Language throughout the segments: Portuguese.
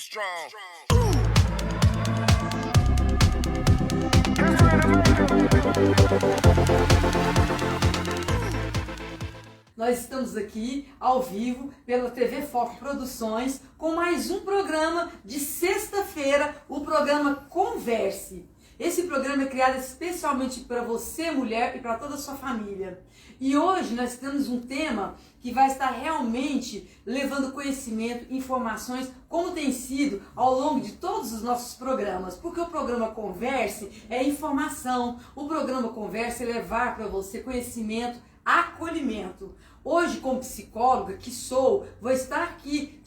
strong. Nós estamos aqui ao vivo pela TV Foco Produções com mais um programa de sexta-feira, o programa Converse. Esse programa é criado especialmente para você, mulher, e para toda a sua família. E hoje nós temos um tema que vai estar realmente levando conhecimento, informações, como tem sido ao longo de todos os nossos programas. Porque o programa Converse é informação, o programa Converse é levar para você conhecimento, acolhimento. Hoje, como psicóloga que sou, vou estar aqui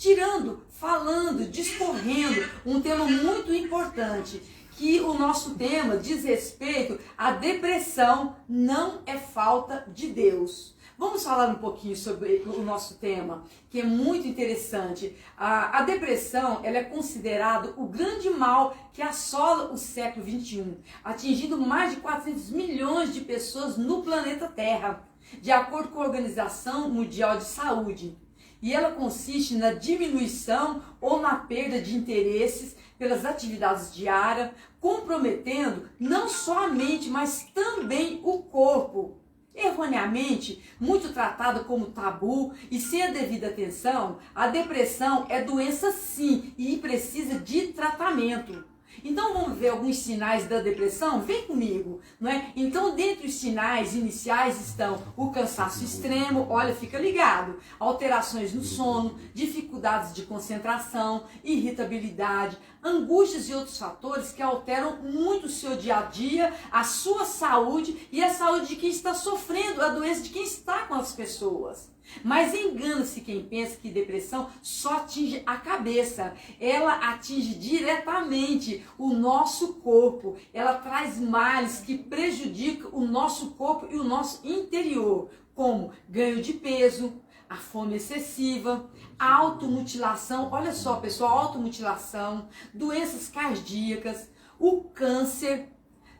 falando, discorrendo um tema muito importante, que o nosso tema diz respeito à depressão. Não é falta de Deus. Vamos falar um pouquinho sobre o nosso tema, que é muito interessante. A depressão, ela é considerada o grande mal que assola o século XXI, atingindo mais de 400 milhões de pessoas no planeta Terra, de acordo com a Organização Mundial de Saúde. E ela consiste na diminuição ou na perda de interesses pelas atividades diárias, comprometendo não só a mente, mas também o corpo. Erroneamente, muito tratada como tabu e sem a devida atenção, a depressão é doença sim e precisa de tratamento. Então vamos ver alguns sinais da depressão? Vem comigo, não é? Então, dentre os sinais iniciais estão o cansaço extremo, olha, fica ligado, alterações no sono, dificuldades de concentração, irritabilidade, angústias e outros fatores que alteram muito o seu dia a dia, a sua saúde e a saúde de quem está sofrendo a doença, de quem está com as pessoas. Mas engana-se quem pensa que depressão só atinge a cabeça. Ela atinge diretamente o nosso corpo. Ela traz males que prejudicam o nosso corpo e o nosso interior, como ganho de peso, a fome excessiva, a automutilação, olha só pessoal, automutilação, doenças cardíacas, o câncer,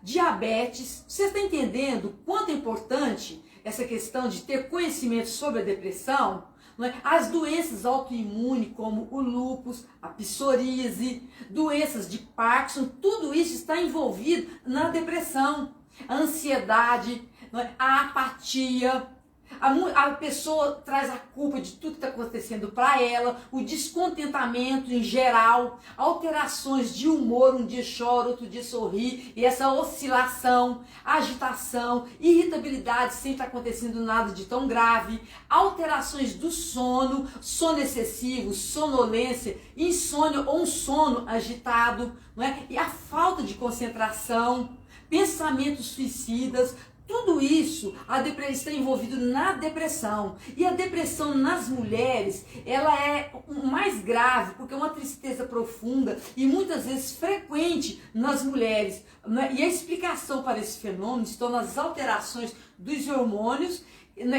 diabetes. Você está entendendo quanto é importante essa questão de ter conhecimento sobre a depressão? Não é? As doenças autoimunes como o lúpus, a psoríase, doenças de Parkinson, tudo isso está envolvido na depressão. A ansiedade, não é? A apatia. A pessoa traz a culpa de tudo que está acontecendo para ela, o descontentamento em geral, alterações de humor, um dia chora, outro dia sorri, e essa oscilação, agitação, irritabilidade sem estar acontecendo nada de tão grave, alterações do sono, sono excessivo, sonolência, insônia ou um sono agitado, não é? E a falta de concentração, pensamentos suicidas. Tudo isso, a depressão está envolvido na depressão. E a depressão nas mulheres, ela é o mais grave, porque é uma tristeza profunda e muitas vezes frequente nas mulheres. E a explicação para esse fenômeno estão nas alterações dos hormônios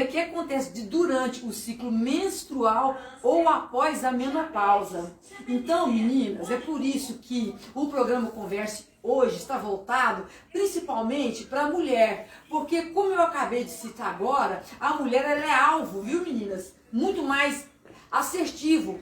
que acontece durante o ciclo menstrual ou após a menopausa. Então, meninas, é por isso que o programa Converse hoje está voltado principalmente para a mulher, porque como eu acabei de citar agora, a mulher ela é alvo, viu meninas? Muito mais assertivo.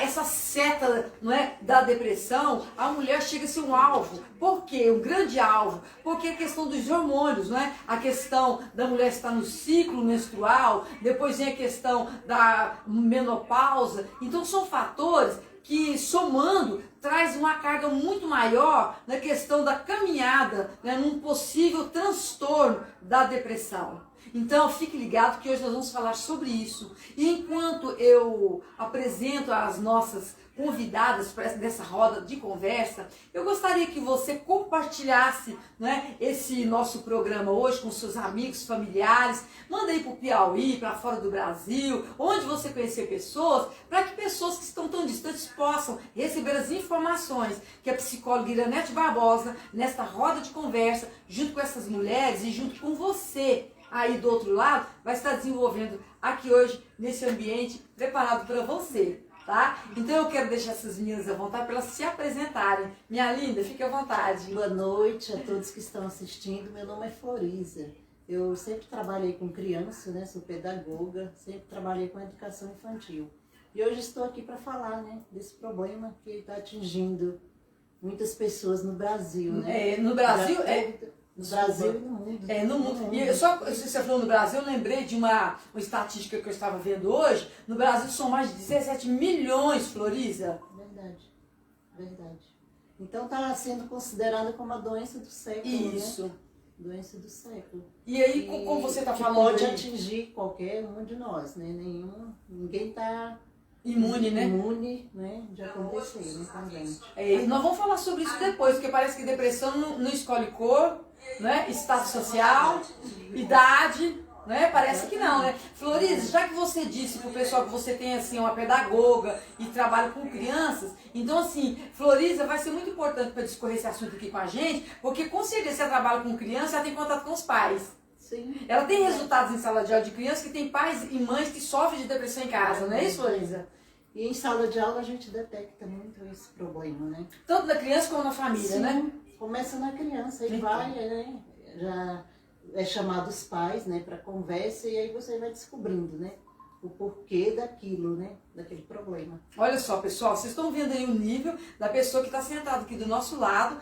Essa seta, não é, da depressão, a mulher chega a ser um alvo. Por quê? Um grande alvo. Porque a questão dos hormônios, não é? A questão da mulher estar no ciclo menstrual, depois vem a questão da menopausa. Então são fatores que, somando, traz uma carga muito maior na questão da caminhada, né, num possível transtorno da depressão. Então, fique ligado que hoje nós vamos falar sobre isso. E enquanto eu apresento as nossas convidadas dessa roda de conversa, eu gostaria que você compartilhasse, né, esse nosso programa hoje com seus amigos, familiares. Manda aí para o Piauí, para fora do Brasil, onde você conhecer pessoas, para que pessoas que estão tão distantes possam receber as informações que a psicóloga Iranete Barbosa, nesta roda de conversa, junto com essas mulheres e junto com você, aí do outro lado, vai estar desenvolvendo aqui hoje, nesse ambiente preparado para você, tá? Então eu quero deixar essas meninas à vontade para elas se apresentarem. Minha linda, fique à vontade. Boa noite a todos que estão assistindo. Meu nome é Floriza. Eu sempre trabalhei com criança, né? Sou pedagoga, sempre trabalhei com educação infantil. E hoje estou aqui para falar, né, desse problema que está atingindo muitas pessoas no Brasil, né? No Brasil, no Brasil e no mundo. No mundo. E só se você falou no Brasil, eu lembrei de uma estatística que eu estava vendo hoje. No Brasil são mais de 17 milhões, Floriza. Verdade, verdade. Então está sendo considerada como a doença do século, Isso. Né? Doença do século. E aí, como você está falando pode aí, atingir qualquer um de nós, né? Ninguém está imune, né? Imune, né? De acontecer, né, com a gente. Nós vamos falar sobre isso depois, porque parece que depressão não escolhe cor, né? Estado social, idade, né? Parece que não, né? Floriza, já que você disse pro pessoal que você tem assim uma pedagoga e trabalha com crianças, então assim, Floriza vai ser muito importante para discorrer esse assunto aqui com a gente, porque com certeza você trabalha com criança, ela tem contato com os pais. Sim. Ela tem resultados em sala de aula de crianças que tem pais e mães que sofrem de depressão em casa, não é isso, Floriza? E em sala de aula a gente detecta muito esse problema, né? Tanto na criança como na família, Sim, né? começa na criança e vai, né? Já é chamado os pais, né, para conversa e aí você vai descobrindo, né, o porquê daquilo, né, daquele problema. Olha só, pessoal, vocês estão vendo aí o nível da pessoa que está sentada aqui do nosso lado,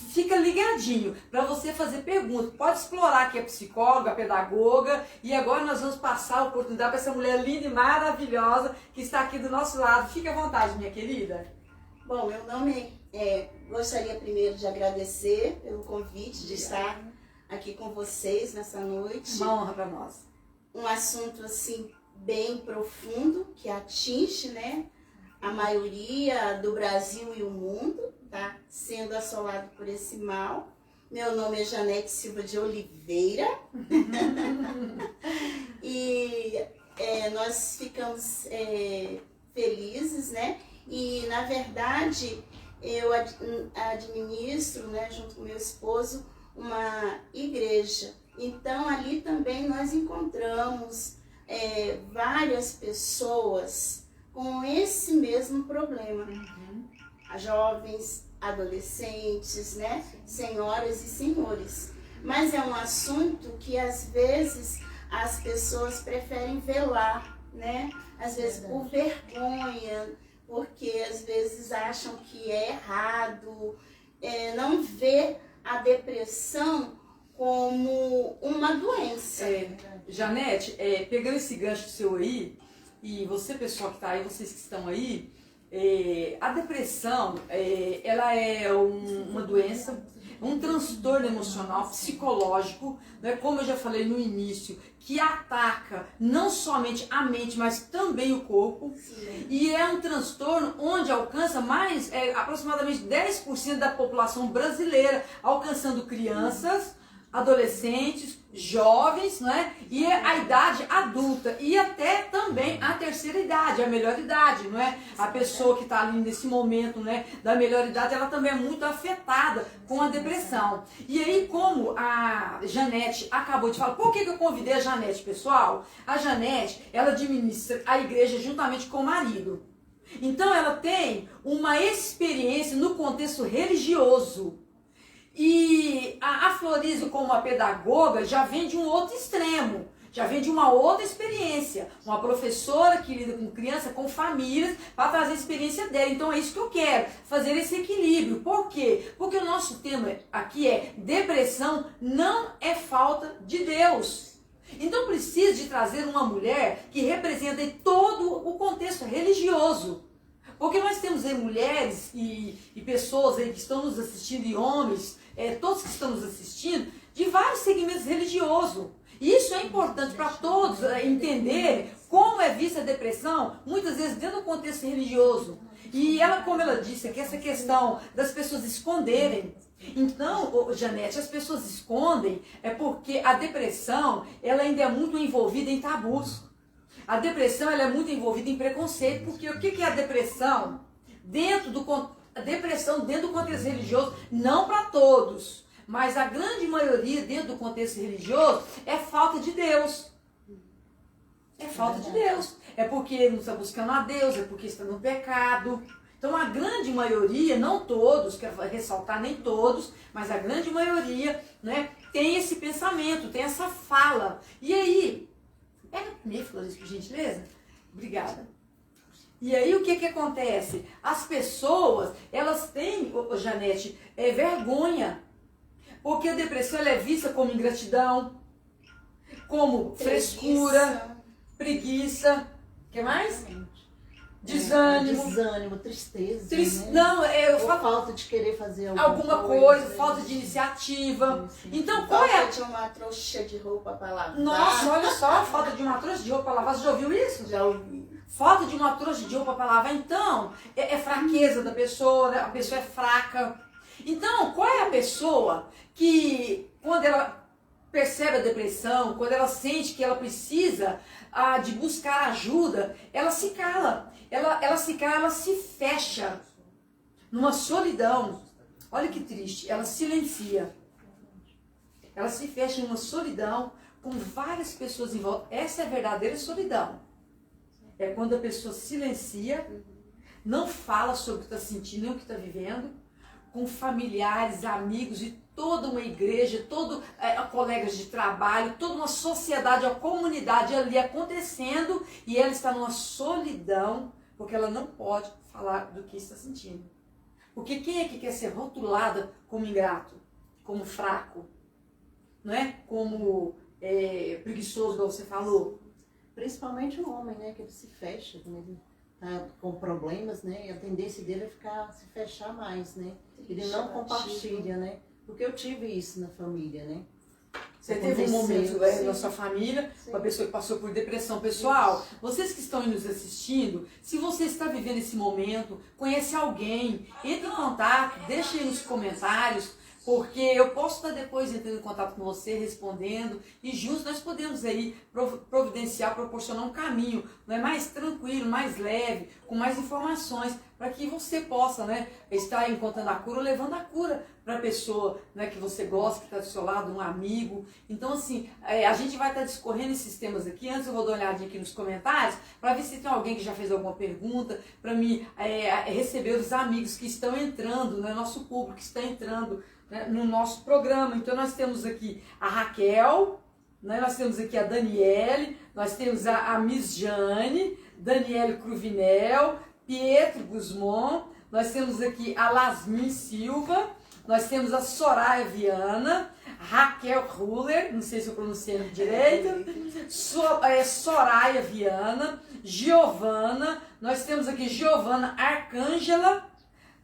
fica ligadinho para você fazer perguntas. Pode explorar que é psicóloga, pedagoga, e agora nós vamos passar a oportunidade para essa mulher linda e maravilhosa que está aqui do nosso lado. Fique à vontade, minha querida. Bom, meu nome gostaria primeiro de agradecer pelo convite de estar aqui com vocês nessa noite. Uma honra para nós. Um assunto assim bem profundo que atinge, né, a maioria do Brasil e o mundo, tá sendo assolado por esse mal. Meu nome é Janete Silva de Oliveira e nós ficamos felizes, né? E na verdade eu administro, né, junto com meu esposo, uma igreja. Então ali também nós encontramos várias pessoas com esse mesmo problema. Jovens, adolescentes, né? Senhoras e senhores. Mas é um assunto que às vezes as pessoas preferem velar, né? Às vezes por vergonha, porque às vezes acham que é errado, não vê a depressão como uma doença. Janete, pegando esse gancho seu aí, e você, pessoal que está aí, vocês que estão aí, a depressão, ela é uma doença, um transtorno emocional, psicológico, né, como eu já falei no início, que ataca não somente a mente, mas também o corpo. Sim. E é um transtorno onde alcança aproximadamente 10% da população brasileira, alcançando crianças, adolescentes, jovens, né? E a idade adulta e até também a terceira idade, a melhor idade, não é? A pessoa que está ali nesse momento, né, da melhor idade, ela também é muito afetada com a depressão. E aí, como a Janete acabou de falar, por que eu convidei a Janete, pessoal? A Janete, ela administra a igreja juntamente com o marido. Então, ela tem uma experiência no contexto religioso. E a Floriza, como a pedagoga, já vem de um outro extremo, já vem de uma outra experiência. Uma professora que lida com criança, com famílias, para trazer a experiência dela. Então é isso que eu quero, fazer esse equilíbrio. Por quê? Porque o nosso tema aqui é depressão não é falta de Deus. Então preciso de trazer uma mulher que representa todo o contexto religioso. Porque nós temos aí mulheres e pessoas aí que estão nos assistindo, e homens, todos que estão nos assistindo, de vários segmentos religiosos. E isso é importante para todos entenderem como é vista a depressão, muitas vezes dentro do contexto religioso. E ela, como ela disse, que essa questão das pessoas esconderem. Então, Janete, as pessoas escondem porque a depressão, ela ainda é muito envolvida em tabus. A depressão, ela é muito envolvida em preconceito, porque o que é a depressão? Depressão dentro do contexto religioso, não para todos, mas a grande maioria dentro do contexto religioso é falta de Deus. É falta de Deus. É porque não está buscando a Deus, é porque está no pecado. Então a grande maioria, não todos, quero ressaltar nem todos, mas a grande maioria, né, tem esse pensamento, tem essa fala. E aí, pega comigo, Floriza, por gentileza. Obrigada. E aí o que que acontece? As pessoas, elas têm, Janete, vergonha. Porque a depressão ela é vista como ingratidão, como frescura, preguiça. O que mais? Desânimo. Desânimo, tristeza. Né? Não, eu Ou falo falta de querer fazer alguma coisa, falta de iniciativa. Então, qual é? Falta de uma trouxa de roupa para lavar. Nossa, olha só, falta de uma trouxa de roupa para lavar. Você já ouviu isso? Já ouvi. Falta de uma trouxa de roupa para lavar. Então, é fraqueza da pessoa, né? A pessoa é fraca. Então, qual é a pessoa que, quando ela percebe a depressão, quando ela sente que ela precisa de buscar ajuda, ela se cala. Ela se cala, ela se fecha numa solidão. Olha que triste, ela silencia. Ela se fecha numa solidão com várias pessoas em volta. Essa é a verdadeira solidão. É quando a pessoa silencia, não fala sobre o que está sentindo, nem o que está vivendo, com familiares, amigos e toda uma igreja, colegas de trabalho, toda uma sociedade, a comunidade ali acontecendo, e ela está numa solidão, porque ela não pode falar do que está sentindo. Porque quem é que quer ser rotulada como ingrato, como fraco, não é? Como preguiçoso, como você falou? Principalmente o homem, né? Que ele se fecha, né? Ele tá com problemas, né? E a tendência dele é se fechar mais, né? Ele não compartilha, né? Porque eu tive isso na família, né? Você teve um momento na sua família, uma pessoa que passou por depressão. Pessoal, vocês que estão aí nos assistindo, se você está vivendo esse momento, conhece alguém, entre em contato, deixe aí nos comentários, porque eu posso estar depois entrando em contato com você, respondendo, e juntos nós podemos aí providenciar, proporcionar um caminho, não é, mais tranquilo, mais leve, com mais informações, para que você possa, né, estar encontrando a cura, levando a cura para a pessoa, né, que você gosta, que está do seu lado, um amigo. Então, assim, a gente vai estar discorrendo esses temas aqui. Antes eu vou dar uma olhadinha aqui nos comentários, para ver se tem alguém que já fez alguma pergunta, para mim receber os amigos que estão entrando, né, nosso público que está entrando, né, no nosso programa. Então, nós temos aqui a Raquel, né, nós temos aqui a Daniele, nós temos a Miss Jane, Daniele Cruvinel, Pietro Guzmão, nós temos aqui a Lasmin Silva, nós temos a Soraya Viana, Raquel Ruller, não sei se eu pronunciei direito, Soraya Viana, Giovana, nós temos aqui Giovana Arcângela,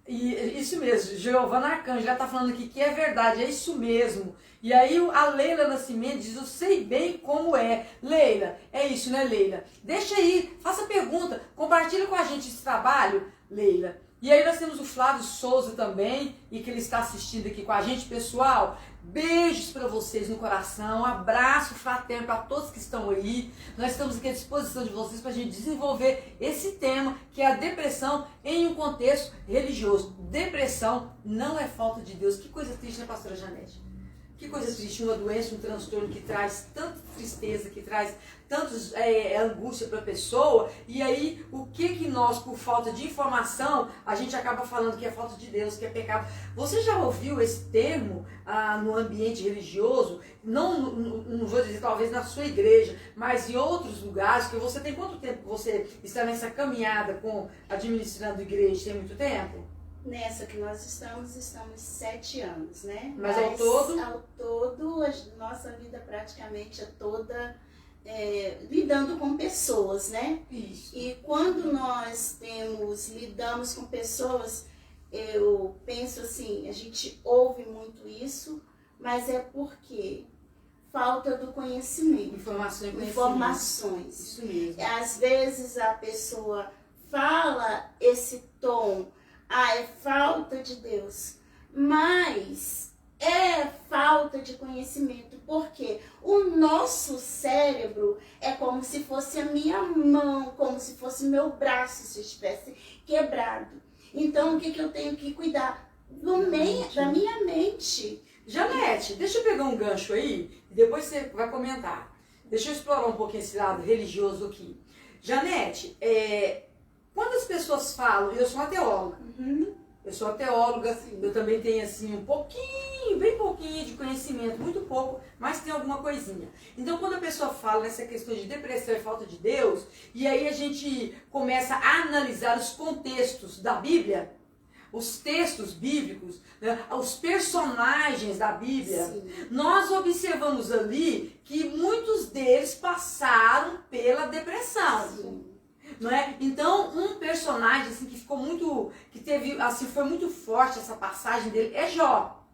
e isso mesmo, Giovana Arcângela está falando aqui que é verdade, é isso mesmo. E aí a Leila Nascimento diz, eu sei bem como é. Leila, é isso, né, Leila? Deixa aí, faça pergunta, compartilha com a gente esse trabalho, Leila. E aí nós temos o Flávio Souza também, e que ele está assistindo aqui com a gente. Pessoal, beijos para vocês no coração, um abraço fraterno para todos que estão aí. Nós estamos aqui à disposição de vocês para a gente desenvolver esse tema, que é a depressão em um contexto religioso. Depressão não é falta de Deus. Que coisa triste, né, pastora Janete? Que coisa triste, uma doença, um transtorno que traz tanta tristeza, que traz tantos angústia para a pessoa, e aí o que nós, por falta de informação, a gente acaba falando que é falta de Deus, que é pecado. Você já ouviu esse termo no ambiente religioso? Não vou dizer talvez na sua igreja, mas em outros lugares, que você tem quanto tempo que você está nessa caminhada administrando igreja? Tem muito tempo? Nessa que nós estamos 7 anos, né? Mas ao todo? Ao todo, a nossa vida praticamente é toda lidando com pessoas, né? Isso. E quando nós lidamos com pessoas, eu penso assim, a gente ouve muito isso, mas é porque falta do conhecimento. Informações. Isso mesmo. Às vezes a pessoa fala esse tom, é falta de Deus, mas é falta de conhecimento, porque o nosso cérebro é como se fosse a minha mão, como se fosse meu braço, se estivesse quebrado. Então, o que eu tenho que cuidar? Da minha mente. Janete, deixa eu pegar um gancho aí, e depois você vai comentar. Deixa eu explorar um pouquinho esse lado religioso aqui. Janete, quando as pessoas falam, eu sou uma teóloga, eu sou uma teóloga, eu também tenho assim um pouquinho tenho bem pouquinho de conhecimento, muito pouco, mas tem alguma coisinha. Então, quando a pessoa fala nessa questão de depressão e falta de Deus, e aí a gente começa a analisar os contextos da Bíblia, os textos bíblicos, né, os personagens da Bíblia, Sim. nós observamos ali que muitos deles passaram pela depressão. Sim. Não é? Então, um personagem assim, que ficou muito, que teve, assim, foi muito forte essa passagem dele é Jó.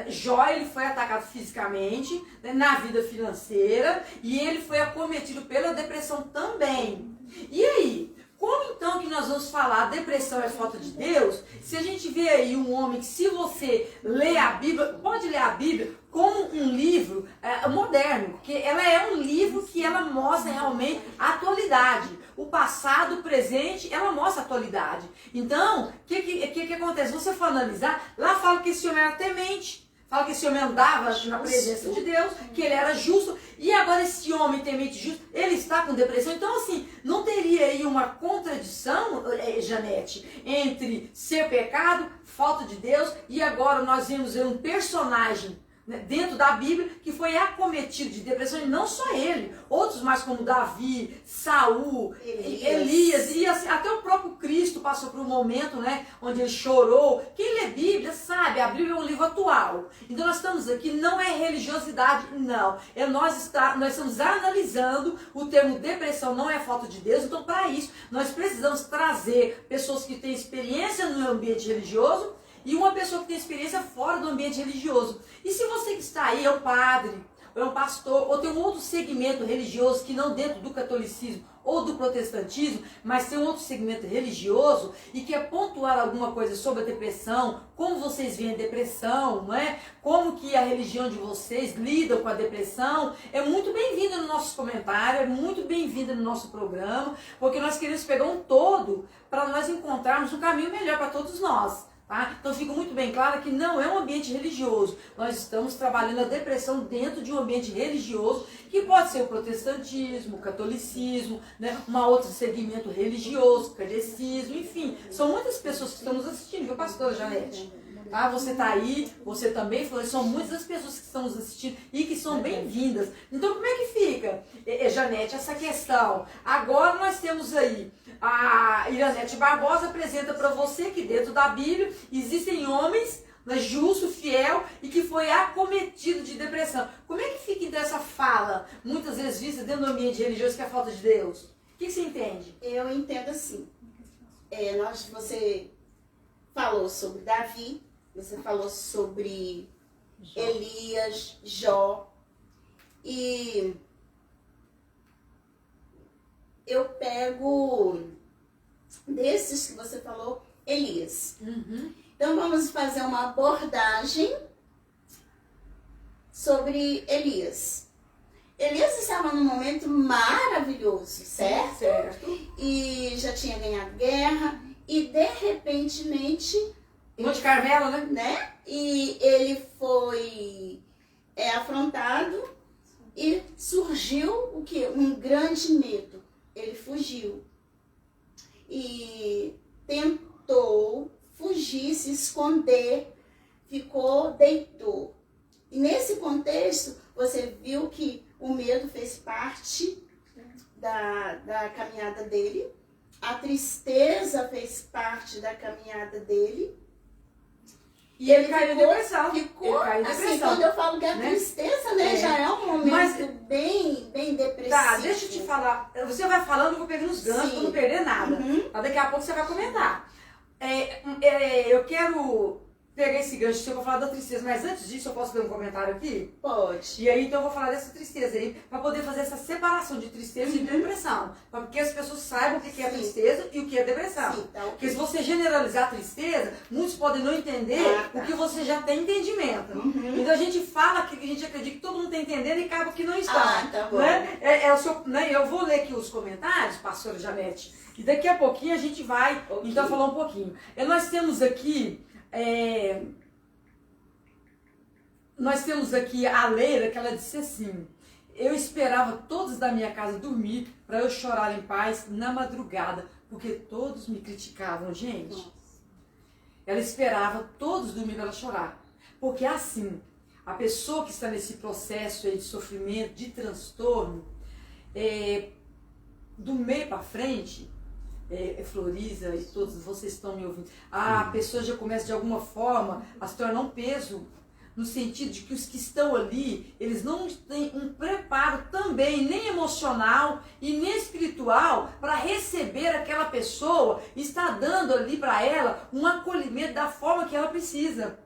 Jó, ele foi atacado fisicamente, né, na vida financeira, e ele foi acometido pela depressão também. E aí, como então que nós vamos falar depressão é falta de Deus, se a gente vê aí um homem que, se você lê a Bíblia, pode ler a Bíblia como um livro moderno, porque ela é um livro que ela mostra realmente a atualidade. O passado, o presente, ela mostra a atualidade. Então, o que acontece? Você for analisar, lá fala que esse homem era temente. Fala que esse homem andava na presença de Deus, que ele era justo. E agora esse homem temente justo, ele está com depressão. Então, assim, não teria aí uma contradição, Janete, entre ser pecado, falta de Deus, e agora nós vemos um personagem, né, dentro da Bíblia, que foi acometido de depressão, e não só ele, outros mais como Davi, Saul, Elias, e assim, até o próprio Cristo passou por um momento, né, onde ele chorou. Quem lê Bíblia sabe, a Bíblia é um livro atual. Então nós estamos aqui, não é religiosidade, não. Nós estamos analisando o termo depressão, não é falta de Deus. Então, para isso, nós precisamos trazer pessoas que têm experiência no ambiente religioso e uma pessoa que tem experiência fora do ambiente religioso. E se você que está aí é um padre, ou é um pastor, ou tem um outro segmento religioso que não dentro do catolicismo ou do protestantismo, mas tem um outro segmento religioso e quer pontuar alguma coisa sobre a depressão, como vocês veem a depressão, não é? Como que a religião de vocês lida com a depressão, é muito bem-vinda no nosso comentário, é muito bem-vinda no nosso programa, porque nós queremos pegar um todo para nós encontrarmos um caminho melhor para todos nós. Tá? Então fica muito bem claro que não é um ambiente religioso. Nós estamos trabalhando a depressão dentro de um ambiente religioso, que pode ser o protestantismo, o catolicismo, né? Um outro segmento religioso, o kardecismo, enfim. São muitas pessoas que estamos assistindo, viu, pastora Janete? Tá? Você está aí, você também falou, são muitas as pessoas que estão nos assistindo e que são bem-vindas. Então como é que fica, Janete, essa questão? Agora nós temos aí, a Iranete Barbosa apresenta para você que dentro da Bíblia existem homens, né, justo, fiel e que foi acometido de depressão. Como é que fica então essa fala, muitas vezes vista dentro do ambiente religioso, que é a falta de Deus? O que você entende? Eu entendo assim, você falou sobre Davi, você falou sobre Elias, Jó, e eu pego desses que você falou, Elias. Uhum. Então vamos fazer uma abordagem sobre Elias. Elias estava num momento maravilhoso, certo? Certo. E já tinha ganhado guerra e de repentemente, Monte Carmelo, né? né? E ele foi afrontado e surgiu o quê? Um grande medo. Ele fugiu e tentou fugir, se esconder, deitou. E nesse contexto, você viu que o medo fez parte da caminhada dele, a tristeza fez parte da caminhada dele. E ele caiu em depressão. Ficou, ele caiu em assim, depressão. quando eu falo que a né? tristeza, né, já é um momento Mas- bem depressivo. Tá, deixa eu te falar. Você vai falando, eu vou pegando os ganchos Sim. pra não perder nada. Uhum. Tá, daqui a pouco você vai comentar. Eu quero pegar esse gancho seu pra falar da tristeza, mas antes disso eu posso dar um comentário aqui? Pode. E aí então eu vou falar dessa tristeza aí, pra poder fazer essa separação de tristeza e depressão. Pra que as pessoas saibam o que é a Sim. tristeza e o que é depressão. Sim, tá Porque ok. se você generalizar a tristeza, muitos podem não entender Tá. o que você já tem entendimento. Uhum. Então a gente fala que a gente acredita que todo mundo está entendendo e acaba que não está. Ah, tá bom. Né? Eu vou ler aqui os comentários, pastora Janete, e daqui a pouquinho a gente vai Ok. então falar um pouquinho. Nós temos aqui a Leira, que ela disse assim: eu esperava todos da minha casa dormir para eu chorar em paz na madrugada, porque todos me criticavam, gente. Nossa. Ela esperava todos dormir para ela chorar. Porque assim, a pessoa que está nesse processo aí de sofrimento, de transtorno, do meio para frente, Floriza e todos vocês estão me ouvindo, a pessoa já começa de alguma forma a se tornar um peso, no sentido de que os que estão ali, eles não têm um preparo também, nem emocional e nem espiritual, para receber aquela pessoa e estar dando ali para ela um acolhimento da forma que ela precisa.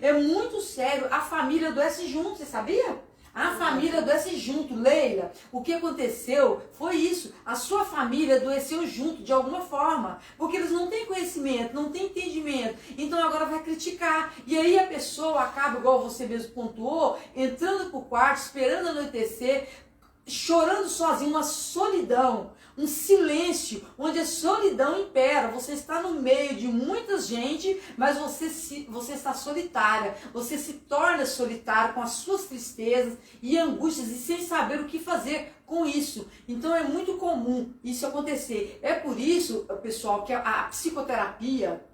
É muito sério, a família adoece junto, você sabia? A família adoece junto, Leila. O que aconteceu foi isso. A sua família adoeceu junto, de alguma forma. Porque eles não têm conhecimento, não têm entendimento. Então agora vai criticar. E aí a pessoa acaba, igual você mesmo pontuou, entrando pro quarto, esperando anoitecer, chorando sozinho, uma solidão, um silêncio, onde a solidão impera. Você está no meio de muita gente, mas você está solitária. Você se torna solitária com as suas tristezas e angústias e sem saber o que fazer com isso. Então é muito comum isso acontecer. É por isso, pessoal, que a psicoterapia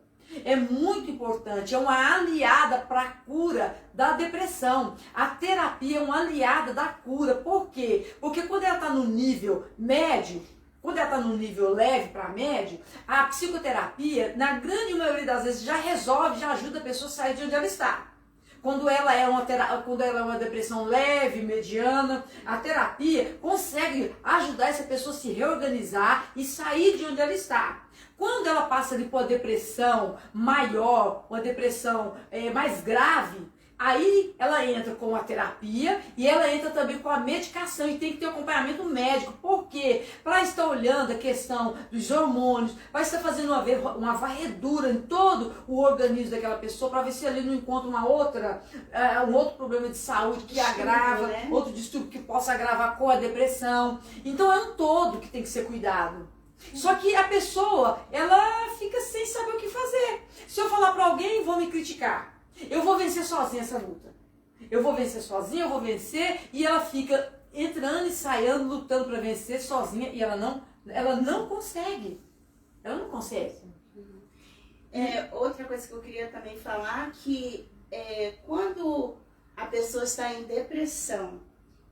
é muito importante, é uma aliada para a cura da depressão. A terapia é uma aliada da cura. Por quê? Porque quando ela está no nível médio, quando ela está no nível leve para médio, a psicoterapia, na grande maioria das vezes, já resolve, já ajuda a pessoa a sair de onde ela está. Quando ela é uma depressão leve, mediana, a terapia consegue ajudar essa pessoa a se reorganizar e sair de onde ela está. Quando ela passa ali por uma depressão maior, uma depressão mais grave, aí ela entra com a terapia e ela entra também com a medicação e tem que ter acompanhamento médico. Por quê? Para estar olhando a questão dos hormônios, vai estar fazendo uma varredura em todo o organismo daquela pessoa para ver se ali não encontra um outro problema de saúde que agrava, né? Outro distúrbio que possa agravar com a depressão. Então é um todo que tem que ser cuidado. Só que a pessoa, ela fica sem saber o que fazer. Se eu falar para alguém, vão me criticar. Eu vou vencer sozinha essa luta. Eu vou vencer sozinha, eu vou vencer. E ela fica entrando e saindo, lutando para vencer sozinha. E ela não consegue. Ela não consegue. Outra coisa que eu queria também falar, que quando a pessoa está em depressão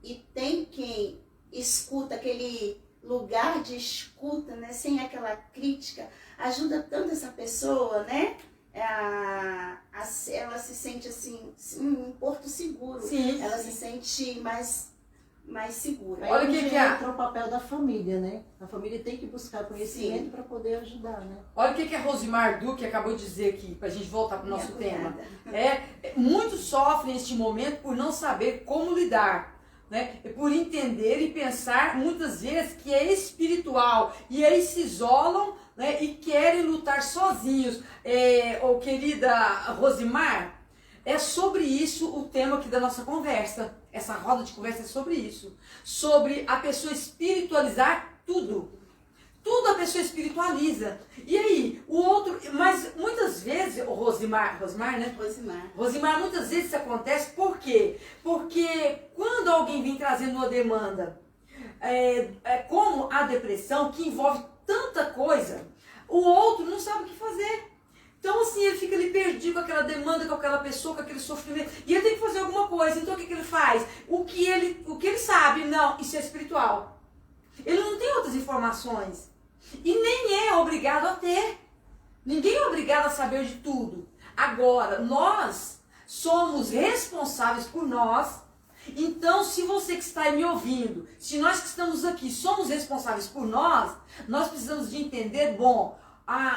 e tem quem escuta, aquele lugar de escuta, né, sem aquela crítica, ajuda tanto essa pessoa, né? Ela se sente assim, um porto seguro. Sim, ela se sente mais segura. Aí olha que entra o papel da família, né? A família tem que buscar conhecimento para poder ajudar, né? Olha o que a Rosimar Duque acabou de dizer aqui, para a gente voltar para o nosso tema. Muitos sofrem neste momento por não saber como lidar. Né? Por entender e pensar muitas vezes que é espiritual e aí se isolam, né? E querem lutar sozinhos. Querida Rosimar, é sobre isso o tema aqui da nossa conversa. Essa roda de conversa é sobre isso, sobre a pessoa espiritualizar tudo. Tudo a pessoa espiritualiza. E aí, o outro, mas muitas vezes, Rosimar, né? Rosimar, muitas vezes isso acontece, por quê? Porque quando alguém vem trazendo uma demanda, como a depressão, que envolve tanta coisa, o outro não sabe o que fazer. Então, assim, ele fica ali perdido com aquela demanda, com aquela pessoa, com aquele sofrimento, e ele tem que fazer alguma coisa. Então, o que ele faz? O que ele sabe, não, isso é espiritual. Ele não tem outras informações. E nem é obrigado a ter. Ninguém é obrigado a saber de tudo. Agora, nós somos responsáveis por nós. Então, se você que está aí me ouvindo, se nós que estamos aqui somos responsáveis por nós precisamos de entender,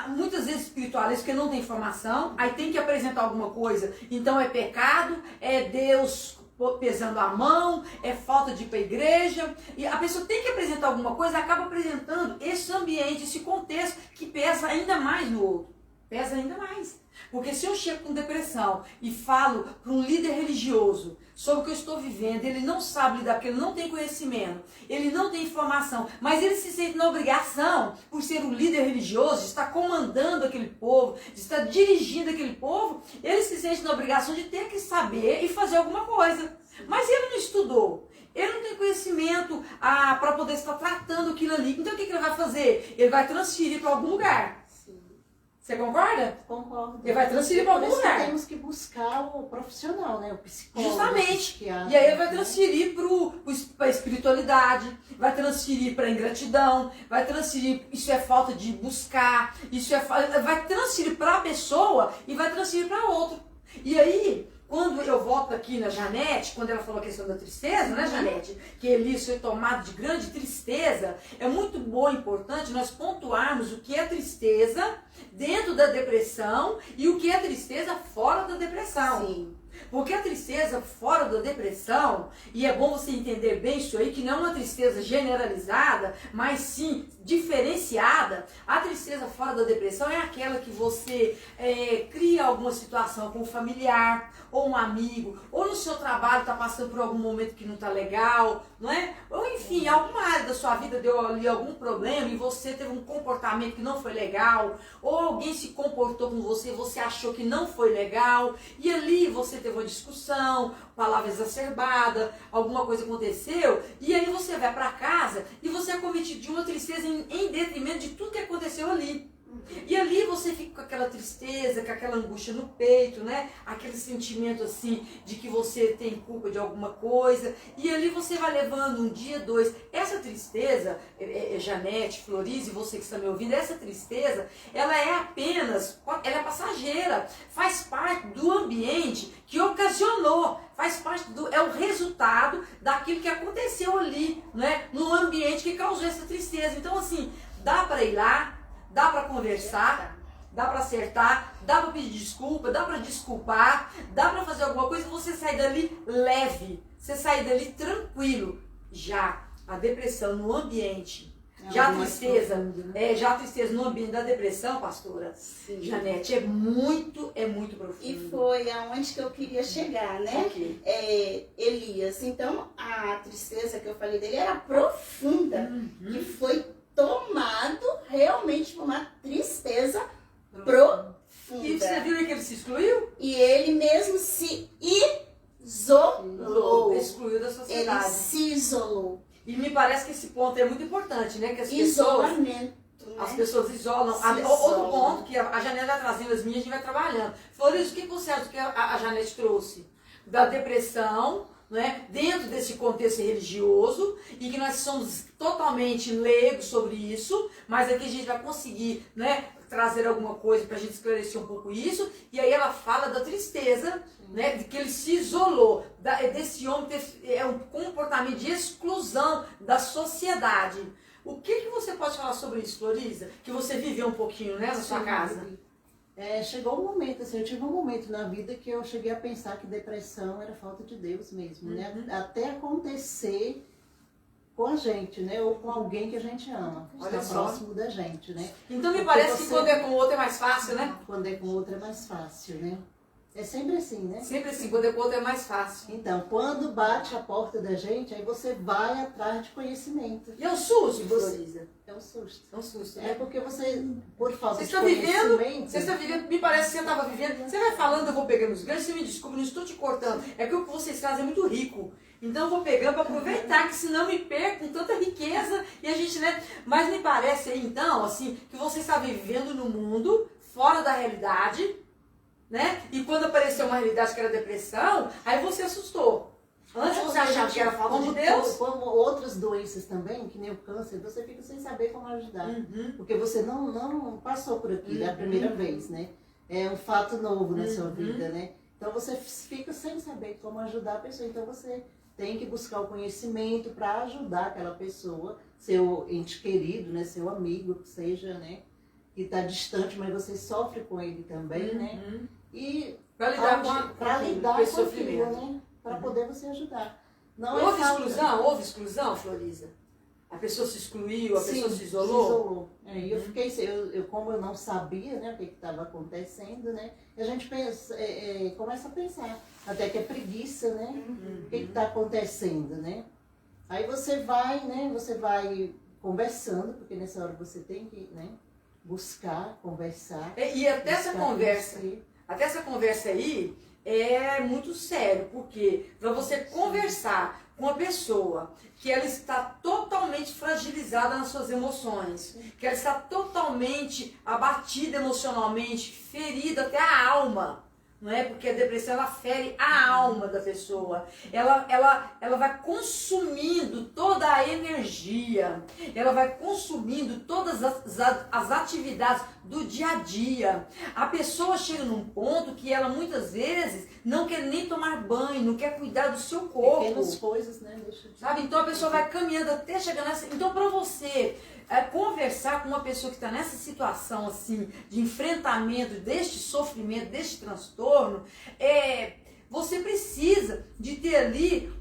muitas vezes espiritualistas porque não tem informação, aí tem que apresentar alguma coisa. Então é pecado, é Deus pesando a mão, é falta de ir para a igreja, e a pessoa tem que apresentar alguma coisa, acaba apresentando esse ambiente, esse contexto que pesa ainda mais no outro, pesa ainda mais. Porque se eu chego com depressão e falo para um líder religioso sobre o que eu estou vivendo, ele não sabe lidar, porque ele não tem conhecimento, ele não tem informação, mas ele se sente na obrigação, por ser um líder religioso, de estar comandando aquele povo, de estar dirigindo aquele povo, ele se sente na obrigação de ter que saber e fazer alguma coisa. Mas ele não estudou, ele não tem conhecimento para poder estar tratando aquilo ali. Então o que ele vai fazer? Ele vai transferir para algum lugar. Você concorda? Concordo. Ele vai transferir para algum Por isso que lugar. temos que buscar o profissional, né? O psicólogo. Justamente. O psiquiatra, E aí ele vai né? transferir para a espiritualidade, vai transferir para a ingratidão, vai transferir, isso é falta de buscar, vai transferir para a pessoa e vai transferir para outro. E aí, quando eu volto aqui na Janete, quando ela falou a questão da tristeza, né, Janete? Que Elias foi tomado de grande tristeza, é muito bom e importante nós pontuarmos o que é tristeza dentro da depressão e o que é tristeza fora da depressão. Sim. Porque a tristeza fora da depressão, e é bom você entender bem isso aí, que não é uma tristeza generalizada, mas sim diferenciada. A tristeza fora da depressão é aquela que você cria alguma situação com um familiar, ou um amigo, ou no seu trabalho está passando por algum momento que não está legal, não é? Ou enfim, alguma área da sua vida deu ali algum problema e você teve um comportamento que não foi legal, ou alguém se comportou com você e você achou que não foi legal, e ali você teve uma discussão, palavra exacerbada, alguma coisa aconteceu, e aí você vai para casa e você é cometido de uma tristeza em detrimento de tudo que aconteceu ali. E ali você fica com aquela tristeza, com aquela angústia no peito, né? Aquele sentimento assim de que você tem culpa de alguma coisa. E ali você vai levando um dia, dois. Essa tristeza, Janete, Florize, você que está me ouvindo, essa tristeza, ela é apenas, ela é passageira. Faz parte do ambiente que ocasionou. Faz parte é o resultado daquilo que aconteceu ali, né? No ambiente que causou essa tristeza. Então assim, dá para ir lá, dá para conversar, dá para acertar, dá para pedir desculpa, dá para desculpar, dá para fazer alguma coisa e você sair dali leve, você sair dali tranquilo. Já a depressão no ambiente, já a tristeza, já a tristeza no ambiente da depressão, pastora, Sim. Janete, é muito profundo. E foi aonde que eu queria chegar, né? Ok. Elias, então a tristeza que eu falei dele era profunda, que foi tomado realmente por uma tristeza profunda. E você viu que ele se excluiu? E ele mesmo se isolou. Excluiu da Ele sociedade. se isolou. E me parece que esse ponto é muito importante, né? Que as Isolamento. As pessoas isolam. Se Outro isolam. ponto que a Janete vai trazendo as minhas, a gente vai trabalhando. Florize, o que você acha que a Janete trouxe? Da depressão, né? Dentro desse contexto religioso, e que nós somos totalmente leigos sobre isso, mas aqui a gente vai conseguir, né, trazer alguma coisa para a gente esclarecer um pouco isso. E aí ela fala da tristeza, né, de que ele se isolou, desse homem ter um comportamento de exclusão da sociedade. O que você pode falar sobre isso, Floriza? Que você viveu um pouquinho, né, na sua casa? Chegou um momento, assim, eu tive um momento na vida que eu cheguei a pensar que depressão era falta de Deus mesmo, né? Até acontecer com a gente, né? Ou com alguém que a gente ama, que Olha está só. próximo da gente, né? Então me Porque parece que você- quando é com o outro é mais fácil, né? Quando é com outro é mais fácil, né? É sempre assim, né? Sempre assim, quando é com o outro é mais fácil. Então, quando bate a porta da gente, aí você vai atrás de conhecimento. E é um susto, Você- Floriza. É um susto. É um susto, É né? porque você, por falta Você de está vivendo, conhecimento... você está vivendo, me parece que você estava vivendo. Você vai falando, eu vou pegando os ganchos, você me desculpa, não estou te cortando. É que o que vocês trazem é muito rico. Então eu vou pegando para aproveitar, que senão me perco com tanta riqueza e a gente, né? Mas me parece aí, então, assim, que você está vivendo no mundo, fora da realidade, né? E quando apareceu uma realidade que era depressão, aí você assustou. Antes você achava que era falta de como Deus. Como outras doenças também, que nem o câncer, você fica sem saber como ajudar. Porque você não passou por aquilo, é a primeira vez, né? É um fato novo na sua vida, né? Então você fica sem saber como ajudar a pessoa. Então você tem que buscar o conhecimento para ajudar aquela pessoa, seu ente querido, né? Seu amigo, que seja, né? Que está distante, mas você sofre com ele também, né? E Para lidar com para lidar esse com aquilo, sofrimento. né? Para poder você ajudar. Não Houve falta- exclusão? Houve exclusão, Floriza? A pessoa se excluiu, a pessoa Sim, se isolou? E eu fiquei, como eu não sabia, né, o que estava acontecendo, né? A gente pensa, começa a pensar, até que é preguiça, né? O que está acontecendo, né? Aí você vai, né? Você vai conversando, porque nessa hora você tem que, né? Buscar, conversar. E até essa buscar conversa, conhecer. até essa conversa aí é muito sério, porque para você conversar com a pessoa que ela está totalmente fragilizada nas suas emoções, que ela está totalmente abatida emocionalmente, ferida até a alma, não é? Porque a depressão ela fere a alma da pessoa, ela vai consumindo toda a energia, ela vai consumindo todas as atividades do dia a dia. A pessoa chega num ponto que ela muitas vezes não quer nem tomar banho, não quer cuidar do seu corpo. Pequenas coisas, né? Sabe? Então a pessoa vai caminhando até chegar nessa... Então para você conversar com uma pessoa que está nessa situação assim, de enfrentamento deste sofrimento, deste transtorno, você precisa de ter ali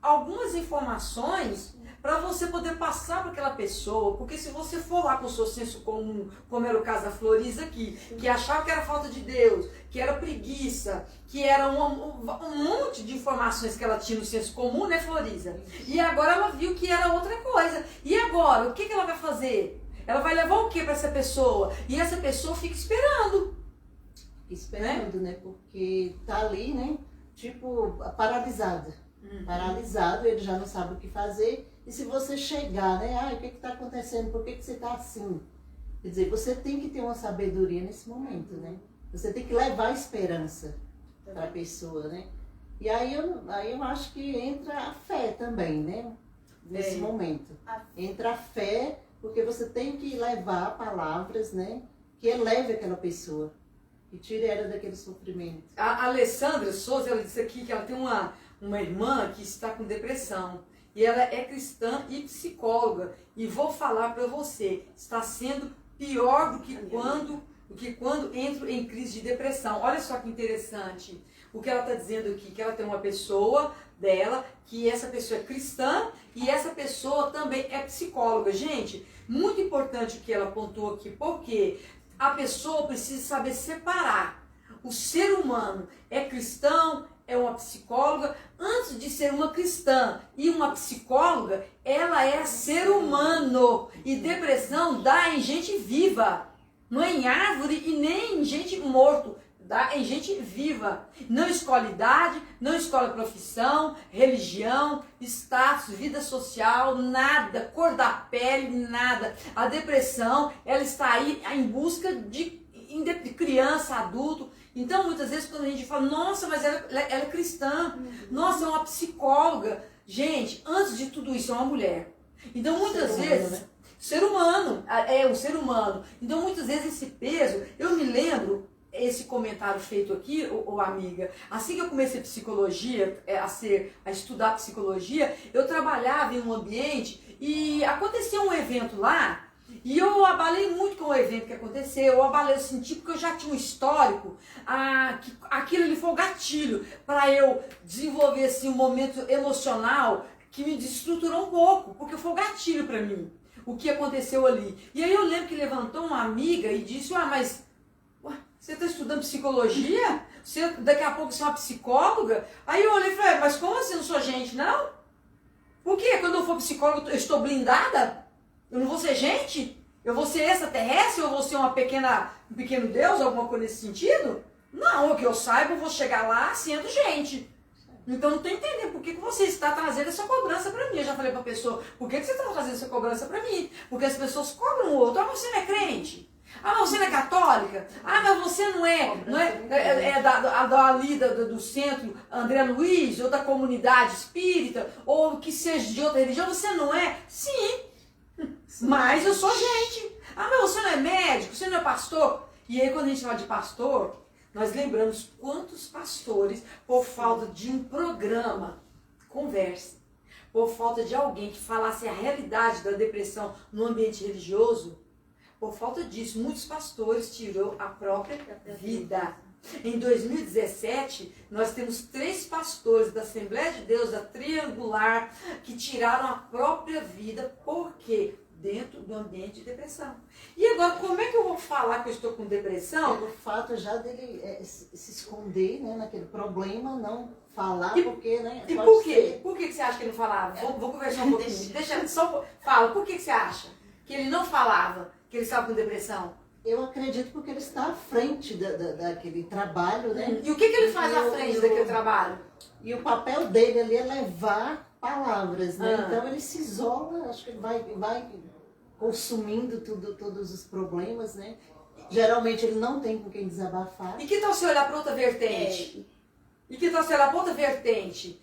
algumas informações para você poder passar para aquela pessoa, porque se você for lá com o seu senso comum, como era o caso da Florisa aqui, que achava que era falta de Deus, que era preguiça, que era um monte de informações que ela tinha no senso comum, né, Florisa? E agora ela viu que era outra coisa. E agora, o que ela vai fazer? Ela vai levar o que para essa pessoa? E essa pessoa fica esperando. Esperando, né? Porque tá ali, né? Tipo, paralisada. Paralisado, ele já não sabe o que fazer. E se você chegar, né? O que está acontecendo? Por que você está assim? Quer dizer, você tem que ter uma sabedoria nesse momento, né? Você tem que levar esperança para a pessoa, né? E aí eu acho que entra a fé também, né? Nesse momento. Entra a fé, porque você tem que levar palavras, né? Que eleve aquela pessoa. Que tire ela daquele sofrimento. A Alessandra Souza, ela disse aqui que ela tem uma irmã que está com depressão. E ela é cristã e psicóloga. E vou falar para você, está sendo pior do que quando entro em crise de depressão. Olha só que interessante o que ela está dizendo aqui, que ela tem uma pessoa dela, que essa pessoa é cristã e essa pessoa também é psicóloga. Gente, muito importante o que ela apontou aqui, porque a pessoa precisa saber separar. O ser humano é cristão, é uma psicóloga. Antes de ser uma cristã e uma psicóloga, ela é ser humano. E depressão dá em gente viva. Não é em árvore e nem em gente morto. Dá em gente viva. Não escolhe idade, não escolhe profissão, religião, status, vida social, nada. Cor da pele, nada. A depressão, ela está aí em busca de criança, adulto. Então, muitas vezes, quando a gente fala, nossa, mas ela é cristã, nossa, é uma psicóloga. Gente, antes de tudo isso, é uma mulher. Então, muitas vezes, né? Ser humano, é um ser humano. Então, muitas vezes, esse peso, eu me lembro, esse comentário feito aqui, amiga, assim que eu comecei psicologia, a estudar psicologia, eu trabalhava em um ambiente e acontecia um evento lá. E eu abalei muito com o evento que aconteceu, eu senti porque eu já tinha um histórico, que aquilo ali foi o gatilho para eu desenvolver assim, um momento emocional que me desestruturou um pouco, porque foi o gatilho para mim, o que aconteceu ali. E aí eu lembro que levantou uma amiga e disse, mas você está estudando psicologia? Daqui a pouco você é uma psicóloga? Aí eu olhei e falei, mas como assim, não sou gente, não? Por quê? Quando eu for psicóloga eu estou blindada? Eu não vou ser gente? Eu vou ser extraterrestre? Eu vou ser um pequeno Deus? Alguma coisa nesse sentido? Não, o que eu saiba, eu vou chegar lá sendo gente. Então não estou entendendo por que você está trazendo essa cobrança para mim. Eu já falei para a pessoa, por que você está trazendo essa cobrança para mim? Porque as pessoas cobram o outro. Você não é crente? Mas você não é católica? Mas você não é do centro André Luiz, ou da comunidade espírita, ou que seja de outra religião, você não é? Sim. Mas eu sou gente. Mas você não é médico, você não é pastor. E aí quando a gente fala de pastor, nós lembramos quantos pastores, por falta de um programa, conversa, por falta de alguém que falasse a realidade da depressão no ambiente religioso, por falta disso, muitos pastores tirou a própria vida. Em 2017, nós temos 3 pastores da Assembleia de Deus, da Triangular, que tiraram a própria vida. Por quê? Dentro do ambiente de depressão. E agora, como é que eu vou falar que eu estou com depressão? Pelo fato já dele se esconder, né, naquele problema, não falar, porque, né? E por quê? Por que você acha que ele não falava? Vou conversar um pouquinho. Deixa só. Fala, por que você acha que ele não falava que ele estava com depressão? Eu acredito porque ele está à frente daquele trabalho, né? E o que ele faz à frente daquele trabalho? E o papel dele ali é levar palavras, né? Então ele se isola, acho que ele vai consumindo todos os problemas, né? Geralmente ele não tem com quem desabafar. E que tal se olhar para outra vertente? E que tal se olhar para outra vertente?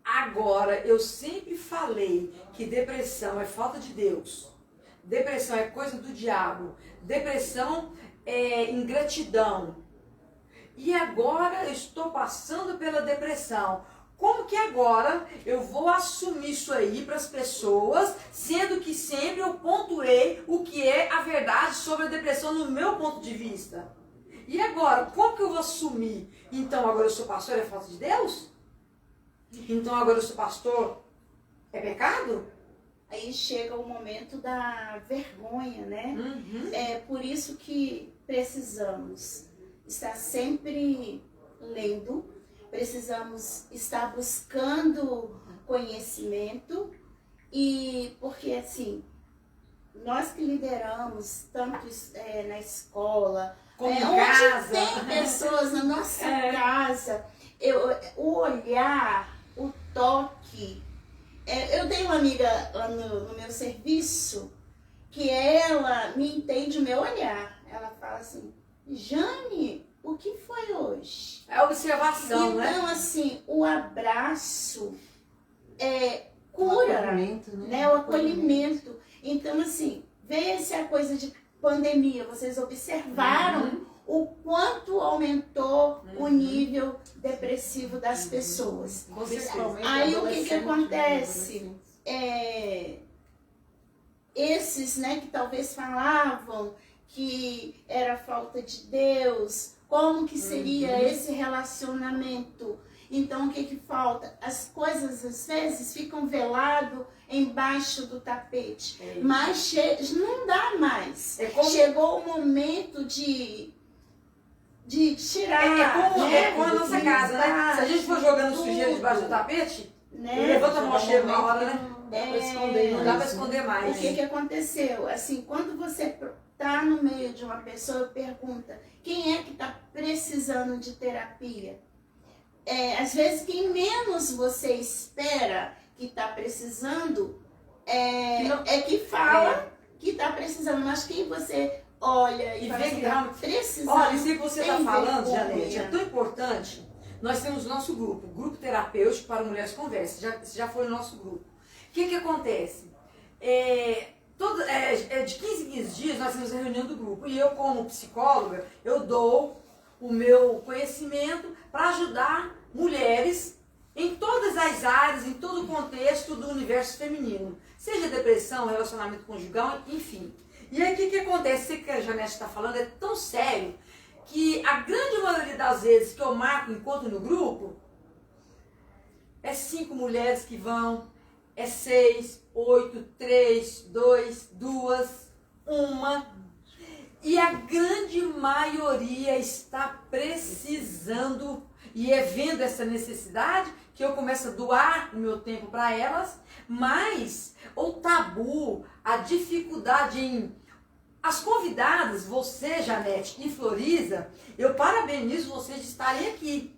Agora, eu sempre falei que depressão é falta de Deus. Depressão é coisa do diabo. Depressão é ingratidão. E agora eu estou passando pela depressão. Como que agora eu vou assumir isso aí para as pessoas, sendo que sempre eu pontuei o que é a verdade sobre a depressão no meu ponto de vista? E agora, como que eu vou assumir? Então agora eu sou pastor, é falta de Deus? Então agora eu sou pastor, é pecado? Aí chega o momento da vergonha, né? Uhum. É por isso que precisamos estar sempre lendo, precisamos estar buscando conhecimento, e porque assim, nós que lideramos tanto na escola, Como em onde casa. tem pessoas na nossa casa, o olhar, o toque. Eu tenho uma amiga lá no meu serviço que ela me entende o meu olhar. Ela fala assim: Jane, o que foi hoje? É observação, né? Então, assim, o abraço cura, O acolhimento, né? o acolhimento. Então, assim, veja se a coisa de pandemia, vocês observaram o quanto aumentou o nível depressivo das pessoas. Com certeza. Aí o que Adolescente, acontece? né? Esses, né, que talvez falavam que era falta de Deus, como que seria esse relacionamento? Então o que falta? As coisas às vezes ficam velado embaixo do tapete, mas não dá mais. Chegou o momento de tirar. É como a nossa casa, né? Se a gente for jogando sujeira debaixo do tapete, levanta a mão cheia na hora, né? Não dá pra esconder, Não dá pra esconder mais. O que aconteceu? Assim, quando você está no meio de uma pessoa e pergunta quem é que está precisando de terapia, às vezes quem menos você espera que está precisando que fala que está precisando, mas quem você olha e fala vê assim, que tá precisando. Olha, isso que você está tem falando, vergonha. Janete, é tão importante. Nós temos o nosso grupo terapêutico para mulheres conversas. Já foi o nosso grupo. O que acontece? De 15 em 15 dias nós temos a reunião do grupo. E eu, como psicóloga, eu dou o meu conhecimento para ajudar mulheres em todas as áreas, em todo o contexto do universo feminino. Seja depressão, relacionamento conjugal, enfim. E aí o que acontece? Isso que a Janete está falando é tão sério que a grande maioria das vezes que eu marco encontro no grupo, é 5 mulheres que vão, é 6, 8, 3, 2, 2, 1. E a grande maioria está precisando e vendo essa necessidade que eu começo a doar o meu tempo para elas, mas o tabu, a dificuldade em... As convidadas, você, Janete e Florisa, eu parabenizo vocês de estarem aqui.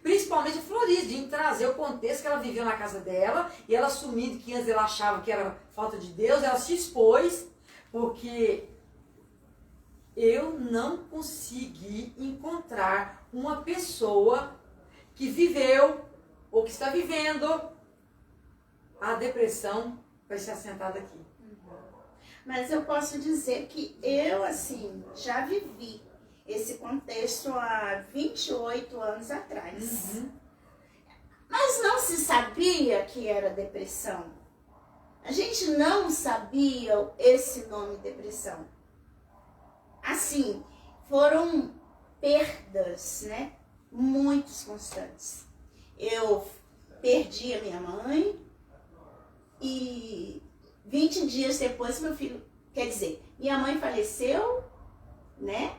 Principalmente a Florisa, de trazer o contexto que ela viveu na casa dela, e ela assumindo que antes ela achava que era falta de Deus, ela se expôs, porque eu não consegui encontrar uma pessoa que viveu ou que está vivendo a depressão vai ser assentada aqui. Mas eu posso dizer que eu, assim, já vivi esse contexto há 28 anos atrás. Mas não se sabia que era depressão. A gente não sabia esse nome depressão. Assim, foram perdas, né? Muito constantes. Eu perdi a minha mãe e 20 dias depois meu filho, quer dizer, minha mãe faleceu, né?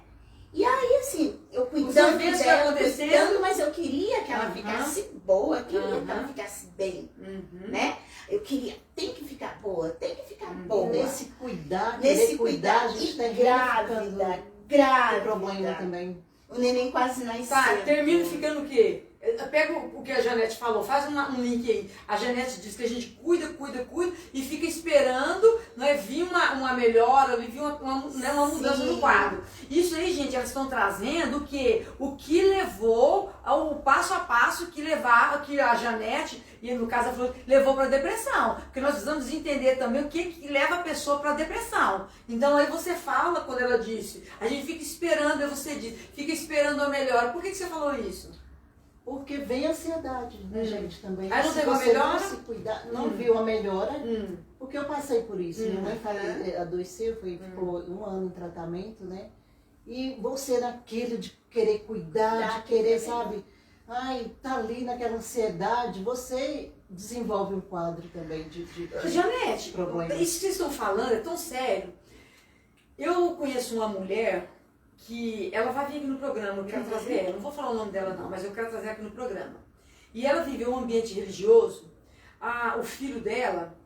E aí, assim, eu cuidando dela, mas eu queria que ela ficasse boa, eu queria que ela ficasse bem, né? Eu queria, tem que ficar boa, tem que ficar boa. Nesse cuidar, a gente tá grávida. Tem problema também. O neném quase nasceu. Tá, termina ficando o quê? pega o que a Janete falou, faz um link aí. A Janete diz que a gente cuida e fica esperando, né, vir uma melhora, vir uma mudança no quadro. Isso aí, gente, elas estão trazendo o que levou ao passo a passo que a Janete, e no caso ela falou, levou para a depressão. Porque nós precisamos entender também o que leva a pessoa para a depressão. Então aí você fala, quando ela disse, a gente fica esperando, aí você diz, fica esperando a melhora. Por que você falou isso? Porque vem a ansiedade, né, gente, também. Aí não se teve uma você melhora? não se cuidar, não viu a melhora, porque eu passei por isso. Minha mãe adoeceu, ficou 1 ano em tratamento, né? E você naquilo de querer cuidar, de querer, sabe? Ai, tá ali naquela ansiedade, você desenvolve um quadro também de Janete, problemas. isso que vocês estão falando é tão sério. Eu conheço uma mulher que ela vai vir aqui no programa, eu quero trazer ela, não vou falar o nome dela não, mas eu quero trazer ela aqui no programa. E ela viveu um ambiente religioso, o filho dela,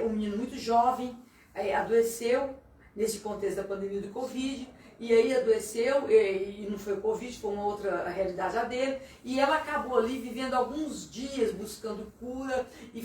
um menino muito jovem, adoeceu nesse contexto da pandemia do Covid, e aí adoeceu, e não foi o Covid, foi uma outra realidade a dele, e ela acabou ali vivendo alguns dias buscando cura e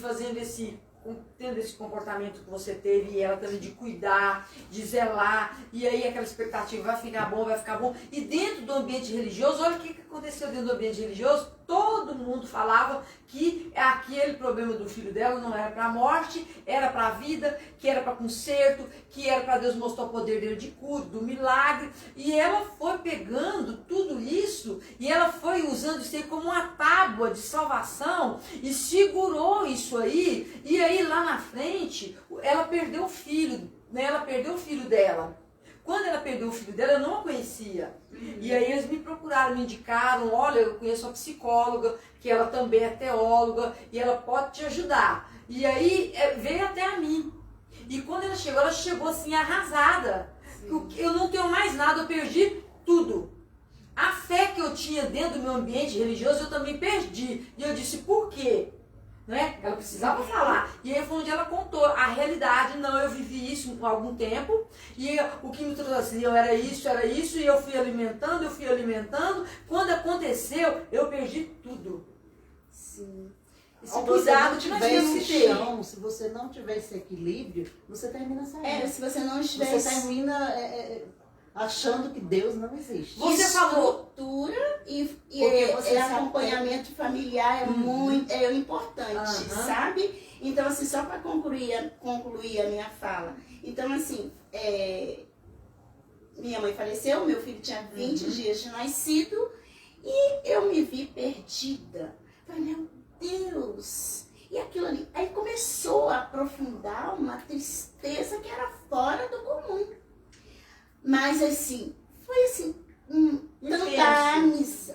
tendo esse comportamento que você teve, e ela também de cuidar, de zelar, e aí aquela expectativa vai ficar bom, e dentro do ambiente religioso, olha o que aconteceu dentro do ambiente religioso, todo mundo falava que aquele problema do filho dela não era para a morte, era para a vida, que era para conserto, que era para Deus mostrar o poder dele de cura, do milagre, e ela foi pegando tudo isso, e ela foi usando isso aí como uma tábua de salvação, e segurou isso aí, e aí lá na frente, ela perdeu o filho, né? Ela perdeu o filho dela. Quando ela perdeu o filho dela, eu não a conhecia. E aí eles me procuraram, me indicaram, olha, eu conheço uma psicóloga, que ela também é teóloga, e ela pode te ajudar. E aí veio até a mim. E quando ela chegou assim, arrasada. Eu não tenho mais nada, eu perdi tudo. A fé que eu tinha dentro do meu ambiente religioso, eu também perdi. E eu disse, por quê? Né? Ela precisava falar. E aí foi onde ela contou a realidade. Não, eu vivi isso há algum tempo, e o que me trazia era isso, e eu fui alimentando. Quando aconteceu, eu perdi tudo. Sim. E Ao cuidado que nós temos que ter. chão, se você não tiver esse equilíbrio, você termina saindo. Se você não estiver... Você termina achando que Deus não existe. Você falou... Estrutura e você acompanhamento familiar é muito importante, sabe? Então, assim, só para concluir a minha fala. Então, assim, minha mãe faleceu, meu filho tinha 20 dias de nascido, e eu me vi perdida. Falei, meu Deus! E aquilo ali, aí começou a aprofundar uma tristeza que era fora do comum. Mas assim, foi assim,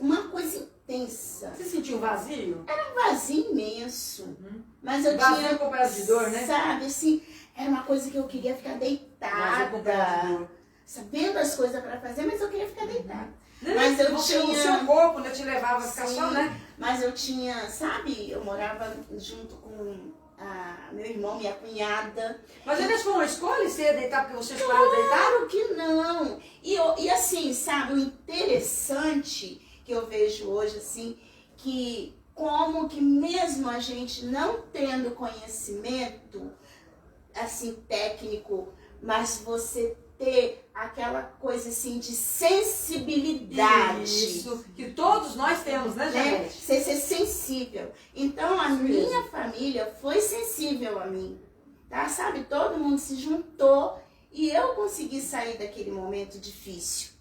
uma coisa intensa. Você sentiu um vazio? Era um vazio imenso. Mas eu vazio tinha, acompanhado de dor, né? sabe, assim, era uma coisa que eu queria ficar deitada, sabendo as coisas para fazer, mas eu queria ficar deitada. Mas eu tinha... O seu corpo, né, te levava a ficar só, né? Mas eu tinha, sabe, eu morava junto com meu irmão, minha cunhada. Mas eles foi uma escolha, você ia deitar porque você escolheu deitar? Claro que não. E assim, sabe, o interessante que eu vejo hoje, assim, que como que mesmo a gente não tendo conhecimento, assim, técnico, mas você ter aquela coisa, assim, de sensibilidade. Isso, que todos nós temos, né, gente? Você ser sensível. Então, a minha família foi sensível a mim, tá? Sabe, todo mundo se juntou e eu consegui sair daquele momento difícil,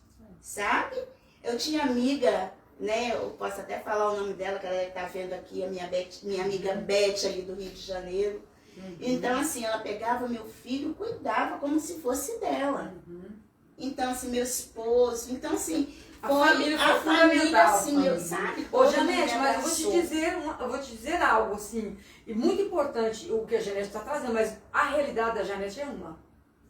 sabe? Eu tinha amiga, né, eu posso até falar o nome dela, que ela está vendo aqui, a minha amiga Beth, ali do Rio de Janeiro. Então, assim, ela pegava meu filho, cuidava como se fosse dela. Então, assim, meu esposo, então, assim, a família foi fundamental, assim, sabe? Ô, Janete, mas eu vou te dizer algo, assim, e muito importante o que a Janete está trazendo, mas a realidade da Janete é uma.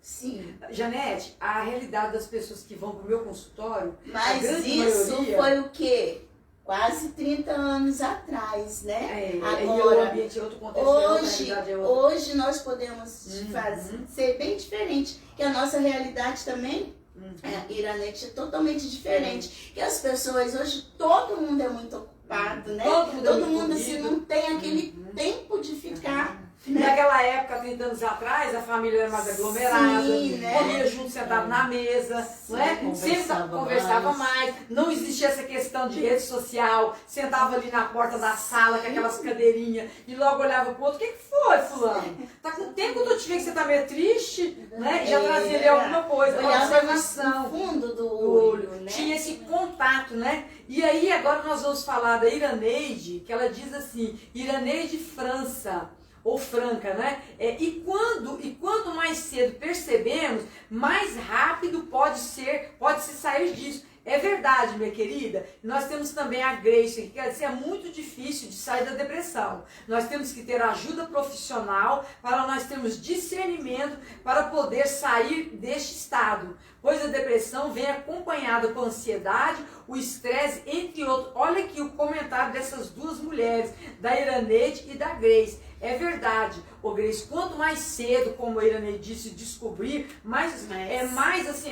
Sim. Janete, a realidade das pessoas que vão pro meu consultório, mas a grande isso maioria... foi o quê? Quase 30 anos atrás, né? Agora, e o ambiente é outro contexto, hoje nós podemos ser bem diferente, que a nossa realidade também, Iranete, é totalmente diferente. Que as pessoas, hoje todo mundo é muito ocupado, né? Todo mundo é Todo muito mundo assim corrido. não tem aquele tempo de ficar. Naquela época, 30 anos atrás, a família era mais aglomerada, Sim, né? comia junto, sentava na mesa, não é? Sempre conversava mais. Não existia essa questão de rede social, sentava ali na porta da sala com aquelas cadeirinhas e logo olhava pro outro, o que foi, fulano? Tá com tempo que eu te vi que você tá meio triste, né? E já trazia ali alguma coisa, uma Olhava observação. no fundo do Do olho, né? Tinha esse contato, né? E aí agora nós vamos falar da Iraneide, que ela diz assim, Iraneide França, ou Franca, né? E quanto mais cedo percebemos, mais rápido pode se sair disso. É verdade, minha querida. Nós temos também a Grace, que quer dizer, é muito difícil de sair da depressão. Nós temos que ter ajuda profissional para nós termos discernimento para poder sair deste estado. Pois a depressão vem acompanhada com a ansiedade, o estresse, entre outros. Olha aqui o comentário dessas duas mulheres, da Iraneide e da Grace. É verdade, ô Grace, quanto mais cedo, como a Iraneide disse, descobrir, mais assim,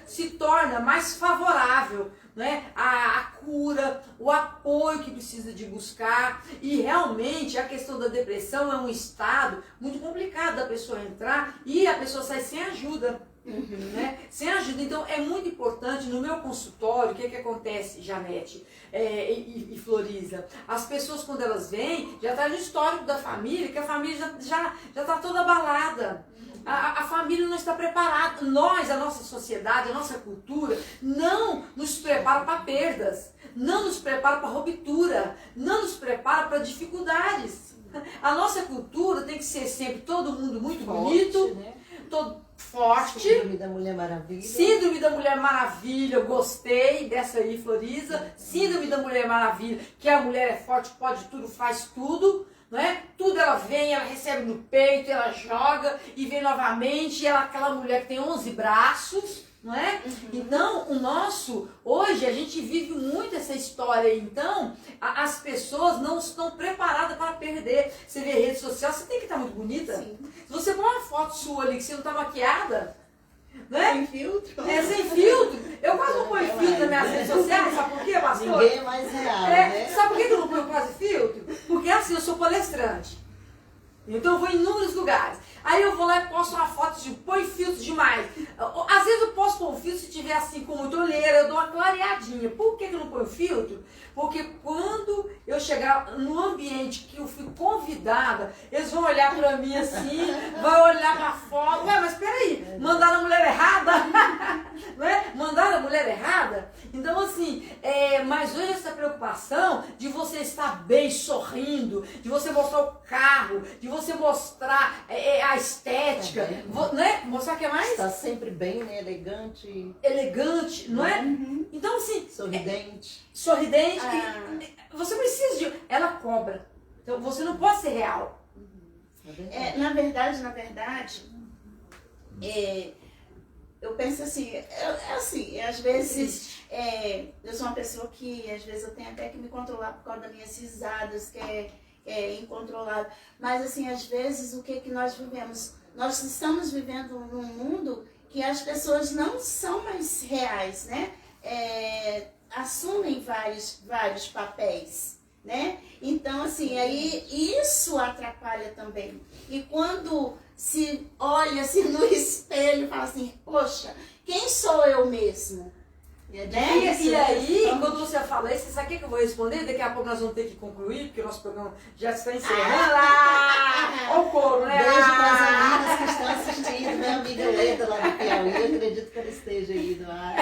se torna mais favorável, né? A cura, o apoio que precisa de buscar. E realmente a questão da depressão é um estado muito complicado da pessoa entrar e a pessoa sai sem ajuda. Né? Sem ajuda. Então é muito importante no meu consultório. O que acontece, Janete e Florisa? As pessoas, quando elas vêm, já está no histórico da família, que a família já está toda abalada. A família não está preparada. Nós, a nossa sociedade, a nossa cultura não nos prepara para perdas, não nos prepara para ruptura, não nos prepara para dificuldades. A nossa cultura tem que ser sempre todo mundo muito Forte, bonito, né? todo forte. Síndrome da Mulher Maravilha. Síndrome da Mulher Maravilha, eu gostei dessa aí, Florisa. Síndrome da Mulher Maravilha, que a mulher é forte, pode tudo, faz tudo, não é? Tudo ela vem, ela recebe no peito, ela joga e vem novamente, e ela é aquela mulher que tem 11 braços, não é? Então, hoje a gente vive muito essa história aí. Então, as pessoas não estão preparadas para perder. Você vê rede social, você tem que estar muito bonita. Sim. Se você põe uma foto sua ali que você não está maquiada, né? Sem filtro. É sem filtro. Eu quase não ponho filtro nas minhas redes sociais, sabe por quê, pastor? Ninguém é mais real, né? Sabe por que eu não ponho quase filtro? Porque assim, eu sou palestrante. Então eu vou em inúmeros lugares. Aí eu vou lá e posto uma foto, põe filtro demais. Às vezes eu posso pôr um filtro, se tiver assim com muita olheira, eu dou uma clareadinha. Por que eu não ponho filtro? Porque quando eu chegar no ambiente que eu fui convidada, eles vão olhar pra mim assim, vão olhar pra foto. Ué, mas peraí, mandaram a mulher errada? Não é? Mandaram a mulher errada? Então assim, mas hoje essa preocupação de você estar bem, sorrindo, de você mostrar o carro, de você mostrar a estética, né? Mostrar o que mais? Está sempre bem, né? Elegante, Elegante, não é? Então assim, sorridente. sorridente, você precisa de... Ela cobra. Então você não pode ser real. Na verdade, eu penso assim, às vezes eu sou uma pessoa que às vezes eu tenho até que me controlar por causa das minhas risadas, que é incontrolável. Mas assim, às vezes o que nós vivemos? Nós estamos vivendo num mundo que as pessoas não são mais reais, né? Assumem vários papéis, né? Então, assim, aí isso atrapalha também. E quando se olha assim no espelho e fala assim, poxa, quem sou eu mesmo? E aí, quando você fala isso, sabe o que eu vou responder? Daqui a pouco nós vamos ter que concluir, porque o nosso programa já está encerrando. Olha o couro, né? Beijo para as amigas que estão assistindo, minha amiga Leda lá no Piauí, eu acredito que ela esteja aí no ar.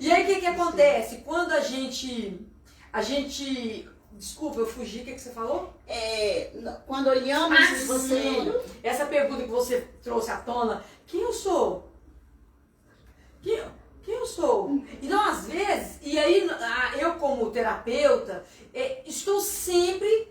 E aí o que acontece? Quando a gente... Desculpa, eu fugi, o que você falou? Quando olhamos Essa pergunta que você trouxe à tona, quem eu sou? Quem eu sou? Então, às vezes, e aí eu como terapeuta, estou sempre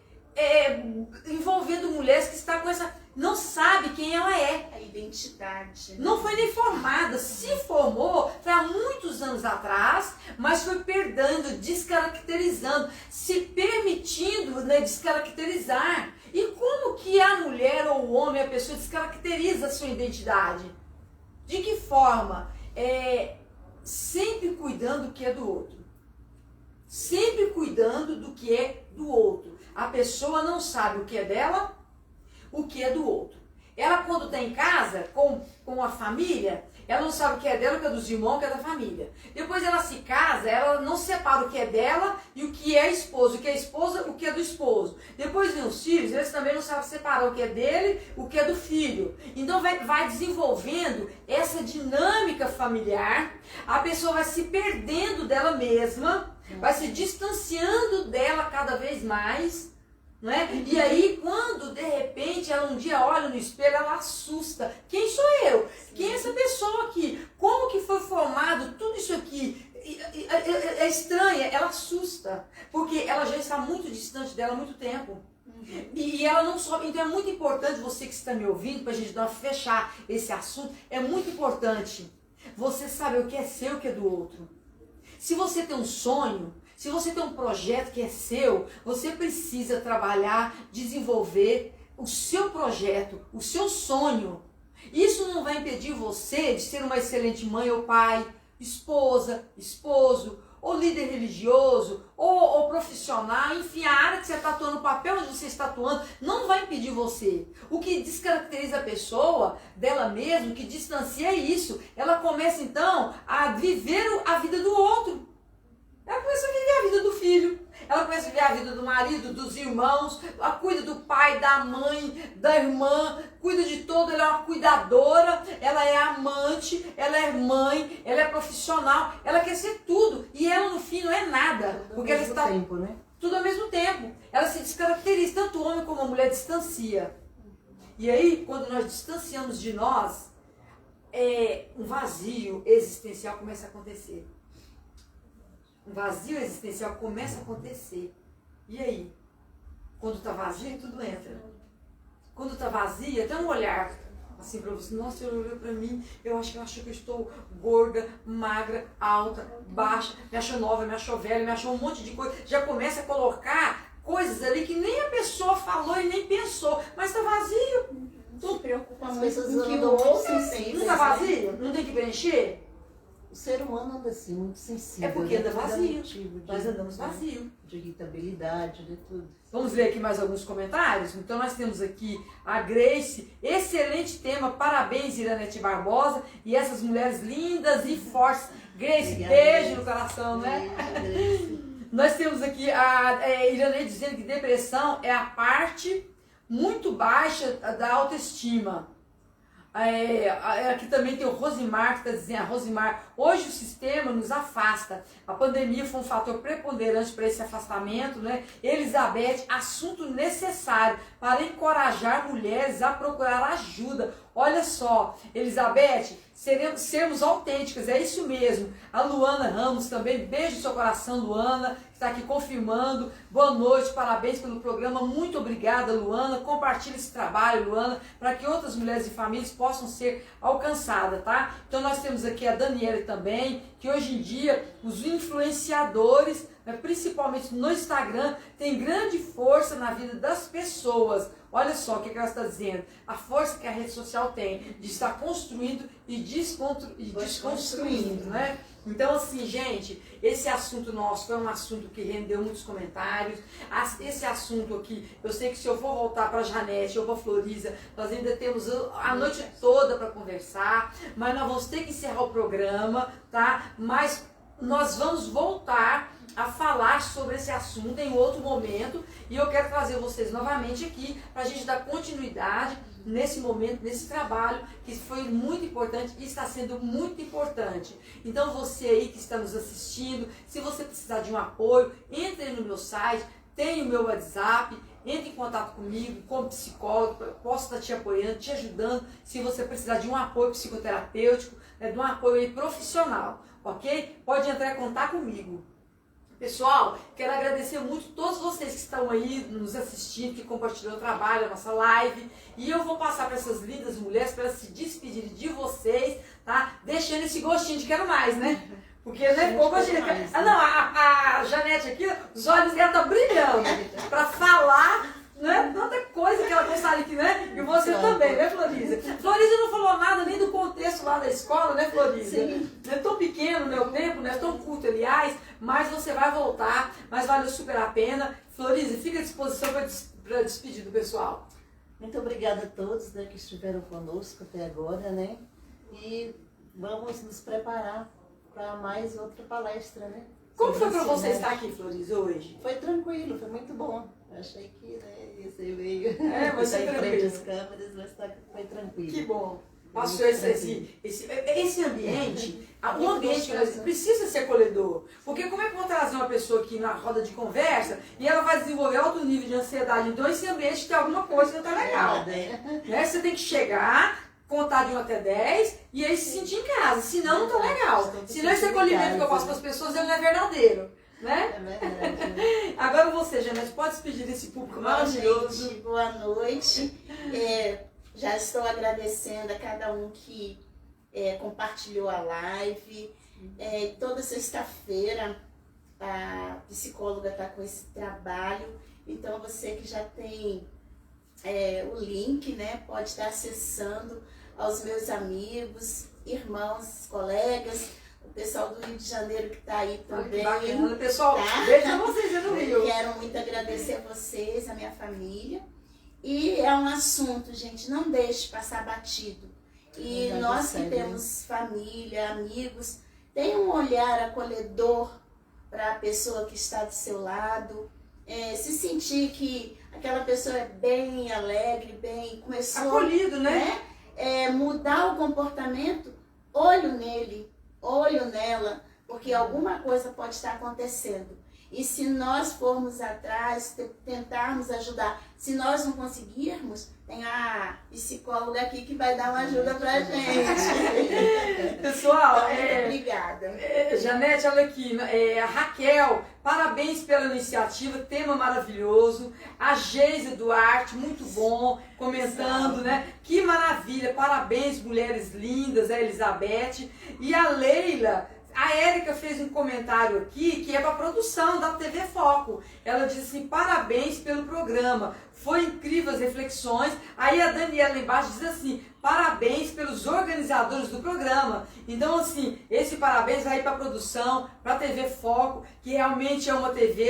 envolvendo mulheres que estão com essa... Não sabe quem ela é. A identidade. Não foi nem formada. Se formou, foi há muitos anos atrás, mas foi perdendo, descaracterizando, se permitindo, né, descaracterizar. E como que a mulher ou o homem, a pessoa, descaracteriza a sua identidade? De que forma? Sempre cuidando do que é do outro. Sempre cuidando cuidando do que é do outro. A pessoa não sabe o que é dela, o que é do outro. Ela, quando está em casa, com a família, ela não sabe o que é dela, o que é dos irmãos, o que é da família. Depois ela se casa, ela não separa o que é dela e o que é esposo, o que é esposa, o que é do esposo. Depois vem os filhos, eles também não sabem separar o que é dele, o que é do filho. Então vai desenvolvendo essa dinâmica familiar, a pessoa vai se perdendo dela mesma, vai se distanciando dela cada vez mais. Não é? E aí, quando de repente ela um dia olha no espelho, ela assusta. Quem sou eu? Quem é essa pessoa aqui? Como que foi formado tudo isso aqui? É estranha, ela assusta. Porque ela já está muito distante dela há muito tempo. E ela não soube. Então é muito importante, você que está me ouvindo, para a gente fechar esse assunto, é muito importante você saber o que é seu e o que é do outro. Se você tem um sonho, se você tem um projeto que é seu, você precisa trabalhar, desenvolver o seu projeto, o seu sonho. Isso não vai impedir você de ser uma excelente mãe ou pai, esposa, esposo, ou líder religioso, ou profissional, enfim, a área que você está atuando, o papel onde você está atuando, não vai impedir você. O que descaracteriza a pessoa dela mesma, o que distancia é isso. Ela começa então a viver a vida do outro. Ela começa a viver a vida do filho, ela começa a viver a vida do marido, dos irmãos, ela cuida do pai, da mãe, da irmã, cuida de todo, ela é uma cuidadora, ela é amante, ela é mãe, ela é profissional, ela quer ser tudo. E ela no fim não é nada, porque ela está tempo, né? tudo ao mesmo tempo. Ela se descaracteriza, tanto o homem como a mulher distancia. E aí, quando nós distanciamos de nós, um vazio existencial começa a acontecer. Um vazio existencial começa a acontecer. E aí? Quando está vazio, tudo entra. Quando está vazio, até um olhar assim para você. Nossa, ele olhou para mim, eu acho que eu estou gorda, magra, alta, baixa, me achou nova, me achou velha, me achou um monte de coisa. Já começa a colocar coisas ali que nem a pessoa falou e nem pensou, mas está vazio. Não se preocupa As muito pessoas com o que o andam outro muito pensa. Não está vazio? Não tem que preencher? O ser humano anda assim, muito sensível. É porque anda né? vazio. Motivo Nós andamos vazio. De irritabilidade, de tudo. Vamos ler aqui mais alguns comentários? Então nós temos aqui a Grace, excelente tema, parabéns Iranete Barbosa e essas mulheres lindas e fortes. Grace, Obrigada, beijo Grace. no coração, né? Beijo, Nós temos aqui a Iranete dizendo que depressão é a parte muito baixa da autoestima. Aqui também tem o Rosimar que está dizendo, Rosimar, hoje o sistema nos afasta. A pandemia foi um fator preponderante para esse afastamento, né? Elizabeth, assunto necessário para encorajar mulheres a procurar ajuda. Olha só, Elizabeth, sermos autênticas, é isso mesmo. A Luana Ramos também, beijo no seu coração, Luana, que está aqui confirmando. Boa noite, parabéns pelo programa, muito obrigada, Luana. Compartilhe esse trabalho, Luana, para que outras mulheres e famílias possam ser alcançadas, tá? Então nós temos aqui a Daniela também, que hoje em dia os influenciadores, né, principalmente no Instagram, tem grande força na vida das pessoas. Olha só o que ela está dizendo. A força que a rede social tem de estar construindo e desconstruindo, né? Então, assim, gente, esse assunto nosso foi um assunto que rendeu muitos comentários. Esse assunto aqui, eu sei que se eu for voltar para a Janete ou para a Florisa, nós ainda temos a noite toda para conversar, mas nós vamos ter que encerrar o programa, tá? Mas nós vamos voltar a falar sobre esse assunto em outro momento e eu quero trazer vocês novamente aqui para a gente dar continuidade nesse momento, nesse trabalho que foi muito importante e está sendo muito importante. Então você aí que está nos assistindo, se você precisar de um apoio, entre no meu site, tem o meu WhatsApp, entre em contato comigo, como psicólogo, eu posso estar te apoiando, te ajudando, se você precisar de um apoio psicoterapêutico, de um apoio aí profissional, ok? Pode entrar em contato comigo. Pessoal, quero agradecer muito a todos vocês que estão aí nos assistindo, que compartilham o trabalho, a nossa live. E eu vou passar para essas lindas mulheres para elas se despedirem de vocês, tá? Deixando esse gostinho de quero mais, né? Porque não é pouco gostinho. A Janete aqui, os olhos dela estão brilhando para falar, né? Tanta coisa. coisa que ela gostaria que, né? E você também, né, Floriza? Floriza não falou nada nem do contexto lá da escola, né, Floriza? Sim. É tão pequeno, né, o tempo, né, tão curto, aliás, mas você vai voltar, mas valeu super a pena. Floriza, fica à disposição para despedir do pessoal. Muito obrigada a todos, né, que estiveram conosco até agora, né? E vamos nos preparar para mais outra palestra, né? Como foi para Sobre você ensino. estar aqui, Floriza, hoje? Foi tranquilo, foi muito bom. Eu achei que, né, você veio Mas estar foi em frente tranquilo. às câmeras, mas foi tranquilo. Que bom. Passou Muito esse ambiente, o Muito ambiente que nós gostoso. precisa ser acolhedor. Porque como é que vão trazer uma pessoa aqui na roda de conversa e ela vai desenvolver alto nível de ansiedade? Então esse ambiente tem alguma coisa que não está legal. Né? Você tem que chegar, contar de 1 até 10 e aí se sentir em casa. Senão não está legal. Senão esse acolhimento que eu faço para as pessoas ele não é verdadeiro. Né? É verdade. Agora você, Janete, pode despedir desse público Bom, maravilhoso. gente, boa noite. Já estou agradecendo a cada um que compartilhou a live. Toda sexta-feira a psicóloga está com esse trabalho. Então você que já tem o link, né, pode estar acessando aos meus amigos, irmãos, colegas, o pessoal do Rio de Janeiro que está aí Olha que também. bacana. Pessoal, Tá? beijo a vocês aí no Rio. Quero muito agradecer a vocês, a minha família. E é um assunto, gente, não deixe passar batido. E Verdade, nós que sério. temos família, amigos, tenham um olhar acolhedor para a pessoa que está do seu lado. Se sentir que aquela pessoa é bem alegre, bem começou, Acolhido, né? mudar o comportamento, olho nele, olho nela, porque alguma coisa pode estar acontecendo. E se nós formos atrás, tentarmos ajudar, se nós não conseguirmos, tem a psicóloga aqui que vai dar uma ajuda pra gente. Pessoal, Muito obrigada. Janete, olha aqui, a Raquel, parabéns pela iniciativa, tema maravilhoso. A Geise Duarte, muito bom, comentando, né? Que maravilha, parabéns, mulheres lindas, a Elizabeth. E a Leila, a Érica fez um comentário aqui que é para a produção da TV Foco. Ela disse assim, parabéns pelo programa, foi incrível as reflexões. Aí a Daniela lá embaixo diz assim, parabéns pelos organizadores do programa. Então assim, esse parabéns vai para a produção, para a TV Foco, que realmente é uma TV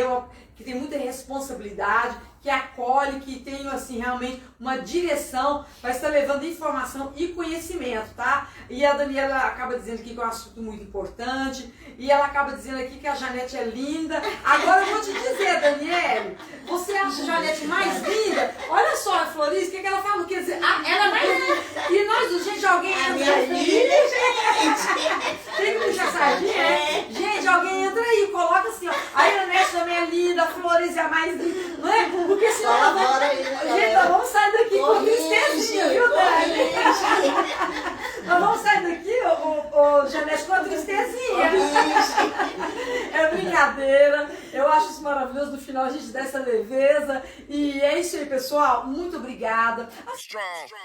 que tem muita responsabilidade, que acolhe, que tem assim realmente uma direção para estar levando informação e conhecimento, tá? E a Daniela acaba dizendo aqui que é um assunto muito importante, e ela acaba dizendo aqui que a Janete é linda. Agora eu vou te dizer, Daniele, você acha a Janete mais linda? Olha só a Floriza, o que ela fala? Quer dizer, ela é mais linda. E nós, gente, alguém A entra minha aí. filha, gente. Tem que puxar sardinha, é? Gente, alguém entra aí, coloca assim, ó. A Janete também é linda, a Floriza é a mais linda, não é? Porque senão nós vamos... Colabora aí, né, Gente, galera? nós vamos sair daqui com tristezinha, viu, Dani? Nós vamos sair daqui, ô Janete, com a tristezinha. É brincadeira. Eu acho isso maravilhoso. No final a gente dá essa leveza. E é isso aí, pessoal. Muito obrigada. Strong.